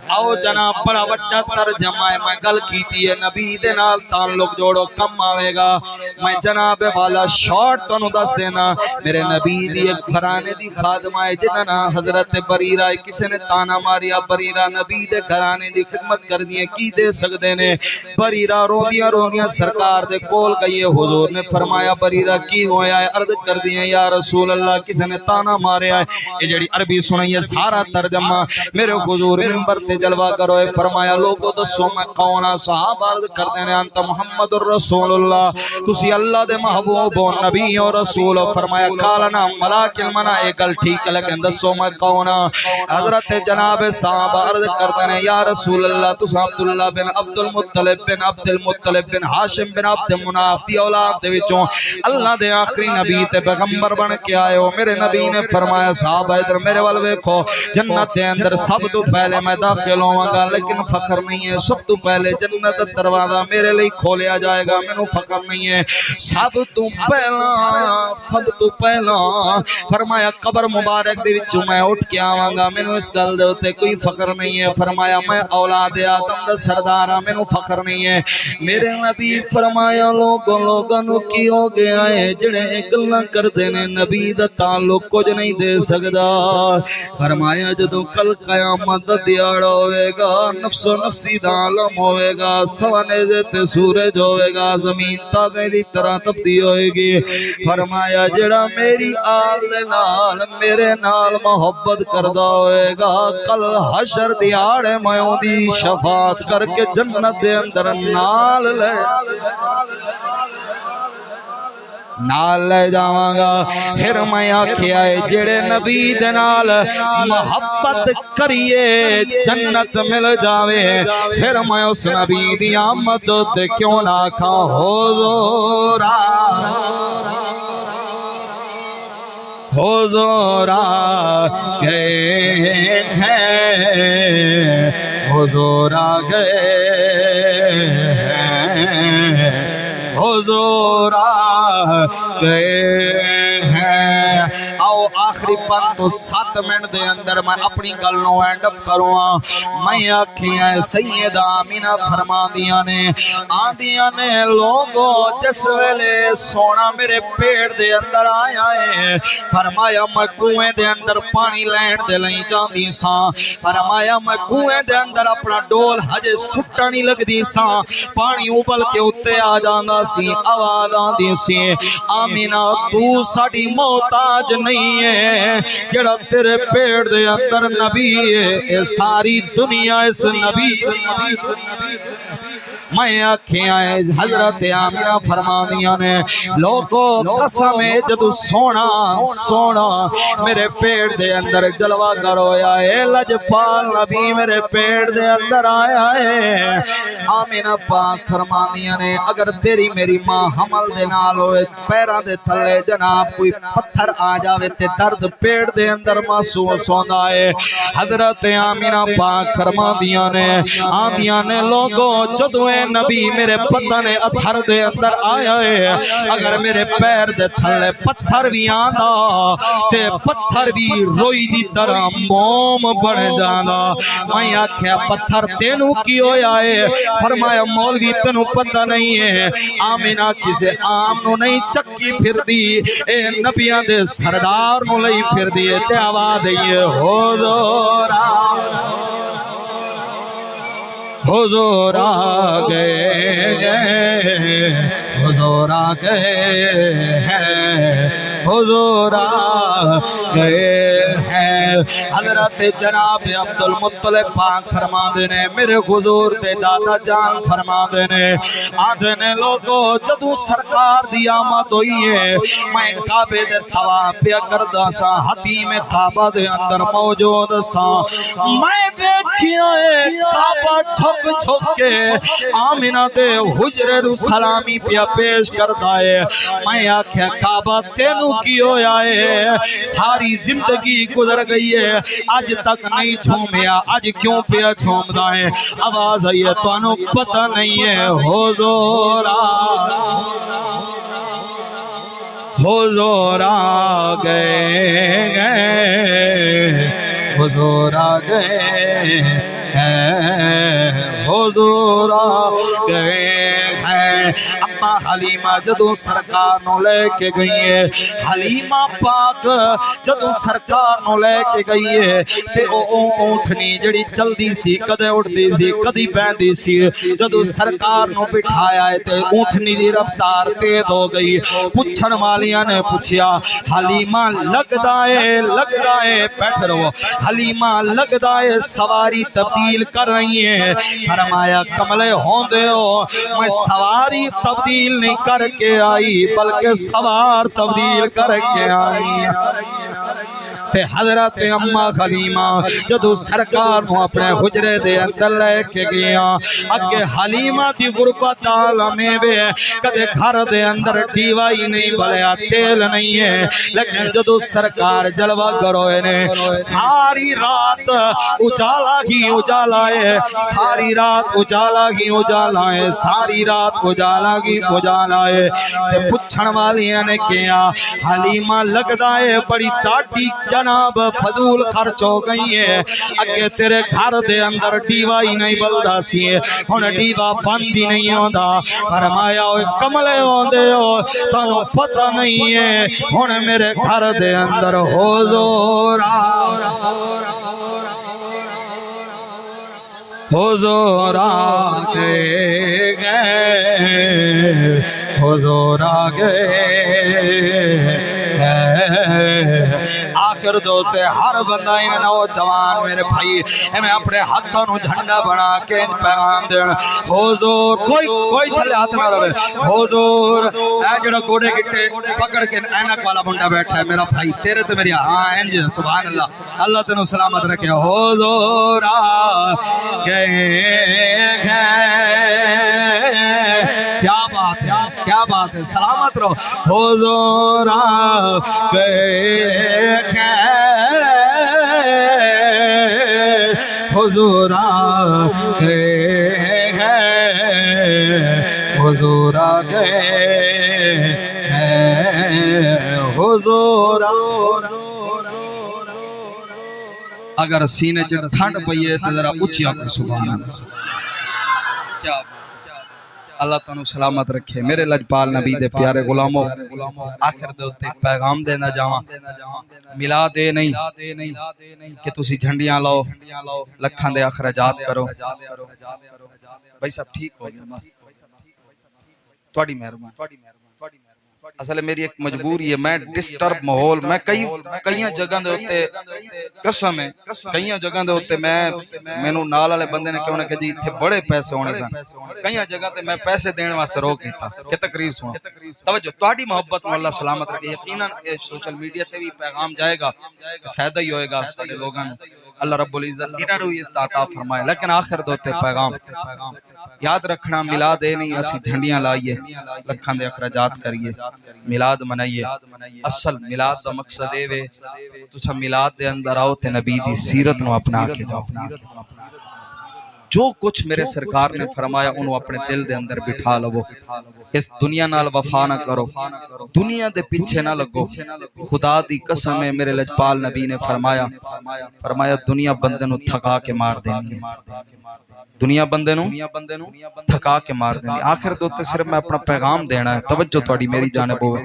آؤ جناب بڑا وڈا ترجمہ ہے میں گل کیتی ہے نبی دے نال تعلق جوڑو کم آوے گا میں جناب والا شارٹ تو دس دینا میرے نبی دی ایک گھرانے دی خادمہ ہے جنہاں نا حضرت بریرہ کسی نے تانا ماریا بریرہ نبی دے گھرانے دی خدمت کر دیئے کی دے سکتے نے بریرہ روندیاں سرکار دے کول گئی حضور نے فرمایا بریرہ کی ہویا ہے عرض کر دیئے یا رسول اللہ کسی نے تانا ماریا ہے یہ جڑی عربی سنائیے سارا ترجمہ میرے حضور منبر تے جلوہ کرو فرمایا لوگو دسو میں قونا صحابہ عرض کر دینے انت محمد رسول اللہ تسی اللہ دے محبوب و نبی و رسول فرمایا کالنا ملاک المنا ایکل ٹھیک لیکن دسو میں قونا حضرت جناب صحابہ عرض کر دینے یا رسول اللہ تس عبداللہ بن عبد المطلب بن ہاشم بن عبد مناف دی اولاد دے وچوں اللہ دے آخری نبی تے پیغمبر بن کے آئے ہو میرے نبی نے فرمایا صحابہ ادھر میرے والے دیکھو جنت دے اندر سب تو پہلے میں داخل ہوں گا لیکن فخر نہیں ہے سب تو پہلے جنت دروازہ میرے لئے کھولیا جائے گا میں فخر نہیں ہے سب تو پہلا فرمایا قبر مبارک دے وچوں میں اٹھ کے آواں گا مینوں اس گل دے اوتے کوئی فخر نہیں ہے فرمایا میں اولاد آدم دا سردار ہاں مینوں فخر نہیں ہے میرے نبی فرمایا لوگاں نو کی ہو گیا ہے جڑے گلاں کردے نے نبی دا تعلق کچھ نہیں دے سکدا فرمایا جدوں کل قیامت دا دیہاڑا ہوے گا نفس و نفسی دا عالم ہوے گا سوانے تے سورج ہوے گا زمین تابے دی طرح تبدیل ہوئے گی فرمایا جڑا میری آل دے نال میرے نال محبت کردہ ہوئے گا کل حشر دیاڑے میں دی شفاعت کر کے جنت دے اندر نال لے جاواں گا پھر میں آکھیا ہے جڑے نبی دے نال محبت کریے جنت مل جاوے پھر میں اس نبی دی آمد تے کیوں نہ کھا حضور گئے ہیں حضور گئے حضور گئے ہیں آؤ آخری 5-7 منٹ دے اندر میں اپنی گل نو اینڈ اپ کروں میں آکھیاں سیدہ آمینہ فرما دیاں نے آندیاں نے لوگو جس ویلے سونا میرے پیڑ دے اندر آیا ہے فرمایا میں کنویں دے اندر پانی لین دے لئی جاندی ساں فرمایا میں کنویں دے اندر اپنا ڈول ہجے سٹانی لگ دی ساں پانی ابل کے اتے آ جانا سی آواز آندی سی آمینہ تو ساڑی محتاج نہیں ہے جڑا تیرے پیڑ دے اندر نبی ہے اے ساری دنیا اس نبی میں آنکھیں آئے حضرت آمینہ فرمانیاں نے لوگو قسم ہے جدو سونا سونا میرے پیٹ دے اندر جلوہ کرویا ہے لجپال نبی میرے پیٹ دے اندر آیا ہے آمینہ پاک فرمانیاں نے اگر تیری میری ماں حمل دے نال ہوئے پیران دے تھلے جناب کوئی پتھر آ جاوے تے درد پیٹ دے اندر محسوس ہوتا ہے حضرت آمینہ پاک فرمانیاں نے آندیاں نے لوگو جدوے نبی میرے پتہ نے اتھر دے اندر آیا ہے اگر میرے پیر دے تھلے پتھر بھی آنا تے پتھر بھی روئی دی طرح موم بڑھ جانا میں آکھیا پتھر تینو کی ہویا ہے فرمایا مولوی تینو پتہ نہیں ہے آمینہ کسے عام نو نہیں چکی پھر دی اے نبیاں دے سردار نو لئی پھر دی تے آواز دئیے حضور آ گئے حضور آ گئے ہیں حضور آ گئے ہیں حضرت جناب عبدالمطلب پاک فرما دینے میرے حضور دے دادا جان فرما دینے آدھنے لوگو جدو سرکار دی آمد ہوئی ہے میں کعبے دے طواف پہ کردہ سا حتیم کعبہ دے اندر موجود سا میں دیکھیا ہے کعبہ چھک چھک کے آمینہ دے حجرے رو سلامی پہ پیش کردہ ہے میں آکھیا کعبہ تینو کی ہویا ہے ساری زندگی گزر گئی ہے آج تک نہیں چھومیا آج کیوں پہ چھومدہ ہے آواز آئی ہے تو انہوں پتہ نہیں ہے حضور آ گئے حضور آ گئے حضور آ گئے ہیں اما حلیمہ جدو سرکار نو لے کے گئی ہے حلیمہ پاک جدو سرکار نو لے کے گئی ہے تے او اونٹنی جڑی چلدی سی کدے اڑدی سی کدی بیندی سی جدو سرکار نو بٹھایا ہے تے اونٹنی دی رفتار تیز ہو گئی پوچھن والیاں نے پوچھیا حلیمہ لگدا ہے بیٹھ رہو حلیمہ لگدا ہے سواری تبدیل کر رہی ہیں فرمایا کملے ہوندے ہو میں سواری تبدیل نہیں کر کے آئی بلکہ سوار تبدیل کر کے آئی تے حضرت اماں حلیمہ جدو سرکار نو اپنے حجرے دے اندر لے کے گیا اگے حلیمہ دی غربت عالمیں بے کدے گھر دے اندر دیوائی نہیں بلیا تیل نہیں ہے لیکن جدو سرکار جلوہ گروئے نے ساری رات اجالا ہی اجالا ہے ساری رات اجالا ہی اجالا ہے ساری رات اجالا ہی اجالا ہے تے پچھن والیاں نے کیا حلیمہ لگدا ہے بڑی ڈاڈی جناب فضول خرچ ہو گئی ہے اگے تیرے گھر دے اندر ڈیوائی نہیں بلدا سی ہن ڈیوا بند ہی نہیں ہوندا فرمایا اوے کملے ہوندے ہو تانوں پتہ نہیں ہے ہن میرے گھر دے اندر حضور حضور آ گئے حضور آ گئے آخر دوتے ہر بندہ ہی نوجوان میرے بھائی میں اپنے ہاتھوں نو جھنڈا بنا کے پیغام دینا حضور کوئی تھلے ہاتھ نہ رہے حضور اے جڑا گوڑے گٹے پکڑ کے اینک والا بندہ بیٹھا ہے میرا بھائی تیرے تے میری انج سبحان اللہ اللہ تینوں سلامت رکھے حضور آ گئے کیا بات ہے سلامت رہو حضور آ گئے حضور آ گئے حضور آ گئے حضور اگر سینے چ ٹھنڈ پئی ہے تے ذرا اونچی آکھو سبحان اللہ کیا اللہ تعالیٰ سلامت رکھے میرے لجپال نبی دے پیارے غلاموں آخر دے ہوتے پیغام دینا جاواں ملا دے نہیں کہ تسی جھنڈیاں لاؤ لکھاں دے اخراجات کرو بھائی سب ٹھیک ہو گیا بس تواڈی مہربانی اصل میری ایک مجبوری ہے میں ڈسٹرب ماحول میں کئی جگہ دے اوتے قسم ہے کئی جگہ دے اوتے مینوں نال والے بندے نے کہنا کہ جی ایتھے بڑے پیسے ہونے سن کئی جگہ تے میں پیسے دین واسطے روک دیتا کہ تقریر سن توجہ تہاڈی محبت نو اللہ سلامت رکھے یقیناً یہ سوشل میڈیا تے بھی پیغام جائے گا فائدہ ہی ہوئے گا سارے لوگاں نوں اللہ رب العزت انہاں نوں اس عطا فرمائے لیکن آخر دوتے پیغام یاد رکھنا میلاد اے نہیں اسی جھنڈیاں لائیے لکھاں دے اخراجات کریے میلاد منائیے اصل میلاد دا مقصد اے وے تساں میلاد دے اندر آؤ تے نبی دی سیرت نو اپنا کے جاؤ جو کچھ میرے سرکار نے فرمایا انہوں اپنے دل دے اندر بٹھا لو اس دنیا نال وفا نہ کرو دنیا دے پیچھے نہ لگو خدا دی قسم ہے میرے لجپال نبی نے فرمایا دنیا بندے نو تھکا کے مار دینی ہے دنیا بندے نو تھکا کے مار دینی آخر دوتے صرف میں اپنا پیغام دینا ہے توجہ تھوڑی میری جانب ہوئے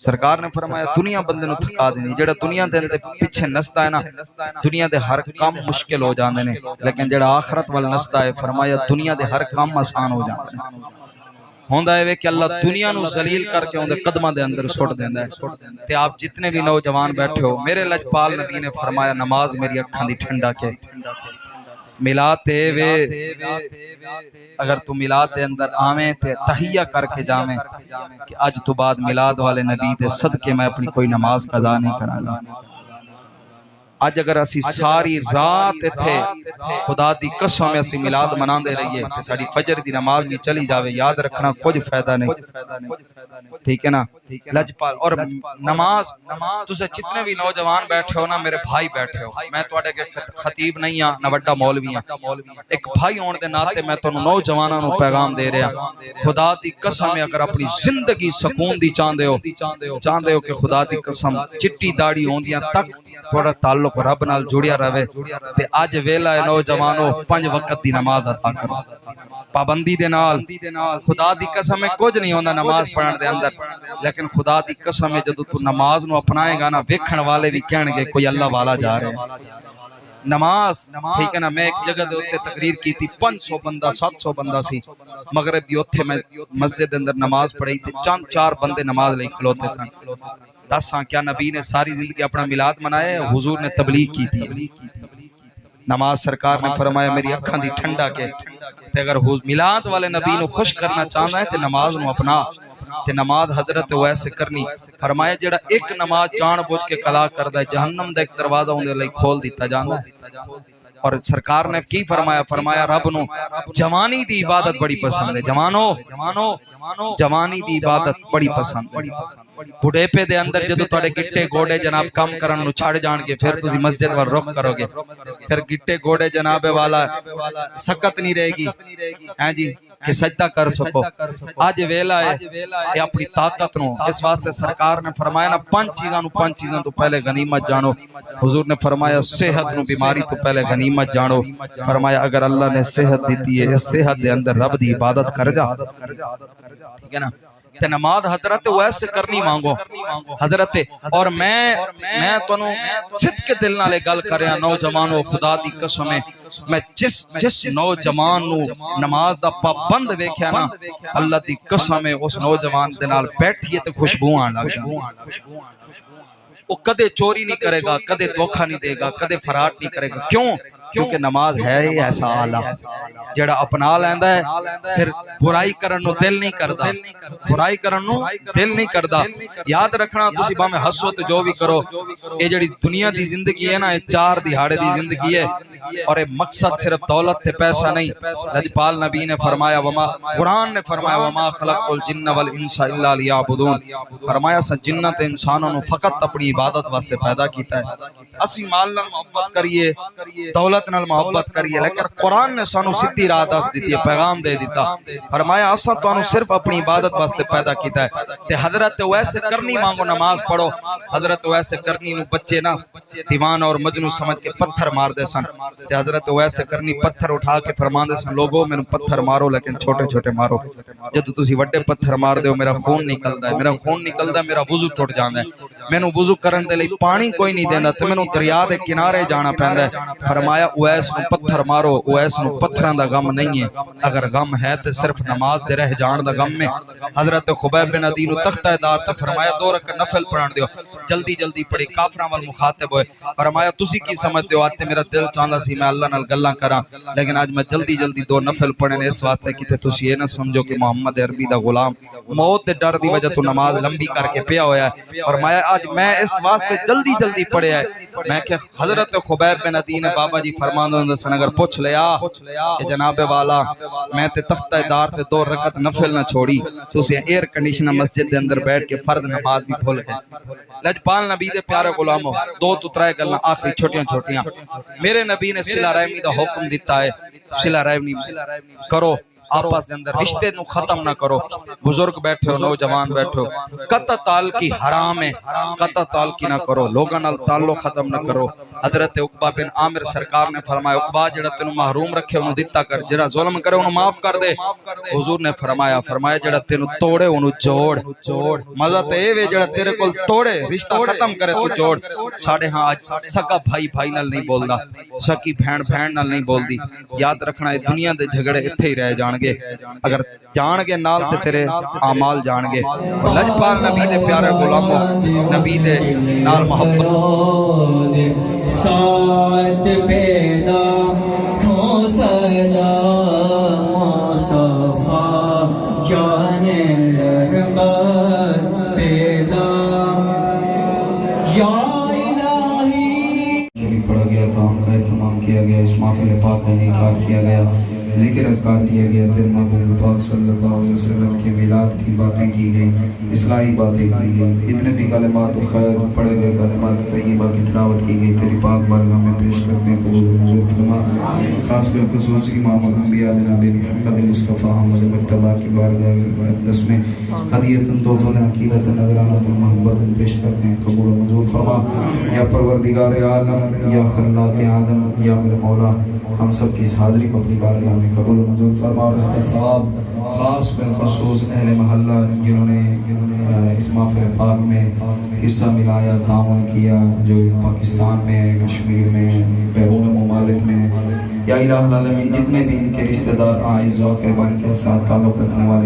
سرکار نے فرمایا دنیا بندے نو تھکا دینی جڑا دنیا دے پیچھے نستا ہے نا دنیا دے ہر کام مشکل ہو جاندے نے لیکن جڑا آخرت وال نستا ہے فرمایا دنیا دے ہر کام آسان ہو جاندے نے ہوندا ہے کہ اللہ دنیا نو ذلیل کر کے اندے قدماں دے اندر سٹ دیندا ہے تے آپ جتنے بھی نوجوان بیٹھے ہو میرے لجپال نبی نے فرمایا نماز میری اکھاں دی ٹھنڈا کے میلاد تے وے اگر تو میلاد دے اندر آویں تے تحیہ کر کے جاویں کہ اج تو بعد میلاد والے نبی دے صدقے میں اپنی کوئی نماز قضا نہیں کراں گا اج اگر اسی ساری رات تھے خدا دی قسم میں اسی میلاد مناندے رہیے تے ساڈی فجر دی نماز بھی چلی جاوے یاد رکھنا کچھ فائدہ نہیں ٹھیک ہے نا لجپال اور نماز تسے جتنے بھی نوجوان بیٹھے ہو نا میرے بھائی بیٹھے ہو میں تواڈے کے خطیب نہیں ہاں نہ بڑا مولوی ہاں ایک بھائی ہون دے ناتے میں تانوں نوجواناں نوں پیغام دے رہا خدا دی قسم اگر اپنی زندگی سکون دی چاہندے ہو کہ خدا دی قسم چٹی داڑھی ہوندیاں تک تھوڑا تعلق رب نال جڑیا رہے تے اج ویلا ہے نوجوانو 5 وقت دی نماز ادا کرو پابندی دے نال خدا دی قسم ہے کچھ نہیں ہوندا نماز پڑھن دے اندر لیکن خدا دی قسم ہے جدوں تو نماز نو اپنائے گا نا ویکھن والے بھی کہن گے کوئی اللہ والا جا رہا ہے نماز ٹھیک ہے نا میں ایک جگہ دے اوتے تقریر کی تھی 500 بندہ 700 بندہ سی مغرب دی اوتھے میں مسجد دے اندر نماز پڑھی تے 4 بندے نماز لئی کھلوتے سن دساں کیا نبی نے ساری زندگی اپنا میلاد منایا حضور نے تبلیغ کی تھی نماز سرکار نے فرمایا میری اکھاں دی ٹھنڈا کے تے اگر میلاد والے نبی نو خوش کرنا چاہنا ہے تے نماز نو اپنا تے نماز حضرت ویسے کرنی فرمایا جڑا ایک نماز جان بوجھ کے قضا کردا ہے جہنم دا ایک دروازہ اون دے لئی کھول دیتا جاندا ہے اور سرکار نے کی فرمایا رب نو جوانی دی عبادت بڑی پسند ہے جوانی دی عبادت بڑی پسند ہے بڑھیپے دے اندر جدوں تواڈے گٹے گوڑے جناب کم کرن نو چھڑ جان گے پھر تسی مسجد ول رخ کرو گے پھر گٹے گوڑے جناب والا سکت نہیں رہے گی ہیں جی کہ سجدہ کر سکو آج ویلا ہے کہ اپنی طاقت نو اس واسطے سرکار نے فرمایا نا 5 چیزاں تو پہلے غنیمت جانو حضور نے فرمایا صحت نو بیماری تو پہلے غنیمت جانو فرمایا اگر اللہ نے صحت دیتی ہے اس صحت دے اندر رب دی عبادت کر جا ٹھیک ہے نا تے نماز حضرت ویسے کرنی مانگو حضرت اور میں تانوں صدق دل نال گل کر رہا نوجوانو خدا دی قسم ہے میں جس نوجوان نو نماز دا پابند ویکھیا نا اللہ دی قسم ہے اس نوجوان دے نال بیٹھیے تے خوشبو آن لگ جاندی وہ کدے چوری نہیں کرے گا کدے دھوکا نہیں دے گا کدے فراڈ نہیں کرے گا کیوں کیونکہ نماز ہے ہی ایسا آلہ جڑا اپنا لیندا ہے پھر برائی کرن نو دل نہیں کردا یاد رکھنا تسی باویں ہسو تے جو بھی کرو اے جڑی دنیا دی زندگی ہے نا اے 4 دہاڑے دی زندگی ہے اور اے مقصد صرف دولت تے پیسہ نہیں لجپال نبی نے فرمایا قرآن نے فرمایا وما خلقت الجن والانس الا لیعبدون فرمایا سا جنت انسانوں نو فقط اپنی عبادت واسطے پیدا کیتا ہے اسی مال نال محبت کریے دولت نال محبت کریے لیکن قرآن نے سانو سیدھی راہ دس دیتی ہے پیغام دے دیتا فرمایا اساں تانوں صرف اپنی عبادت واسطے پیدا کیتا ہے تے حضرت ویسے کرنی مانگو نماز پڑھو حضرت ویسے کرنی نو بچے نا دیوان اور مجنون سمجھ کے پتھر مار دے سن تے حضرت ویسے کرنی پتھر اٹھا کے فرماندے سن لوگوں مینوں پتھر مارو لیکن چھوٹے چھوٹے مارو جدوں تسی وڈے پتھر مار دیو میرا خون نکلدا ہے میرا وضو ٹوٹ جاندا ہے مینوں وضو کرن دے لئی پانی کوئی نہیں دیندا تے مینوں دریا دے کنارے جانا پیندا ہے فرمایا اویس نو پتھر مارو اویس نو پتھراں دا غم نہیں ہے اگر غم ہے تے صرف نماز دے رہ جان دا غم ہے حضرت خبیب بن عدی نو تختہ دار تے فرمایا 2 رکعت نفل پڑھن دیو جلدی جلدی پڑھی کافراں وال مخاطب ہوئے فرمایا تسی کی سمجھدے ہو آج تے میرا دل چاہندا سی میں اللہ نال گلاں کراں لیکن آج میں جلدی جلدی 2 نفل پڑھنے اس واسطے کہ تسی یہ نہ سمجھو کہ محمد عربی دا غلام موت دے ڈر دی وجہ تو نماز لمبی کر کے پیا ہویا ہے فرمایا آج میں اس واسطے جلدی جلدی پڑھیا ہے میں کہ حضرت خبیب بن عدی نے بابا جی فرماندے سن اگر پوچھ لیا کہ جناب والا میں تے تختہ دار تے 2 رکعت نفل نہ چھوڑی تسی ایئر کنڈیشنر مسجد دے اندر بیٹھ کے فرض نماز بھی بھول گئے لجپال نبی دے پیارے غلامو 2 تو 3 گلاں آخری چھوٹیاں چھوٹیاں میرے نبی نے صلہ رحمی دا حکم دیتا ہے صلہ رحمی کرو آپس اندر رشتے نو ختم نہ کرو بزرگ بیٹھے ہو نوجوان بیٹھے ہو قطع تعلقی حرام ہے قطع تعلقی نہ کرو لوگاں نال تعلق ختم نہ کرو حضرت عقبہ بن عامر سرکار نے فرمایا عقبہ جڑا تینوں محروم رکھے انہوں دتا کر جڑا ظلم کرے انہوں معاف کر دے حضور نے فرمایا جڑا تینوں توڑے انہوں جوڑ مزہ تے وے جڑا تیرے کول توڑے رشتہ ختم کرے تو جوڑ ساڑھے ہاں آج سکا بھائی نال نہیں بولدا سکی بہن نال نہیں بولدی یاد رکھنا ہے دنیا دے جھگڑے اتھے ہی رہ جان گے اگر جان گے نال تے تیرے اعمال جان گے لجپال نبی دے پیارے غلاموں نبی دے نال محبت ساتھ پیدا ہو صدا مصطفیٰ جان رحمت پیدا یا الہی پڑھا گیا کام کا اہتمام کیا گیا اس محفل پاک کا انعقاد کیا گیا ذکر اذکار کیا گیا تیرے محبوب پاک صلی اللہ علیہ وسلم کے میلاد کی باتیں کی گئی اصلاحی باتیں کی گئی اتنے بھی کلمات خیر پڑھے گئے کلمات طیبہ کی تلاوت کی گئی تیری پاک بارگاہ میں پیش کرتے ہیں قبول منظور فرما خاص بالخصوص امام الانبیاء جناب محمد مصطفیٰ احمد مرتبہ کی بارگاہ اقدس میں ہدیۃ تحفۃ عقیدۃ نذرانۃ محبت پیش کرتے ہیں قبول منظور فرما یا پروردگار عالم یا خلاق عالم یا میرے مولا ہم سب کی اس حاضری کو اپنی بارگاہ میں قبول و منظور فرما اور اس کا ثواب خاص بالخصوص اہل محلہ جنہوں نے اس محفل پاک میں حصہ ملایا تعاون کیا جو پاکستان میں کشمیر میں بیرون ممالک میں یا الہ العالمین جتنے بھی ان کے رشتہ دار اعزاء و اقرباء کے ساتھ تعلق رکھنے والے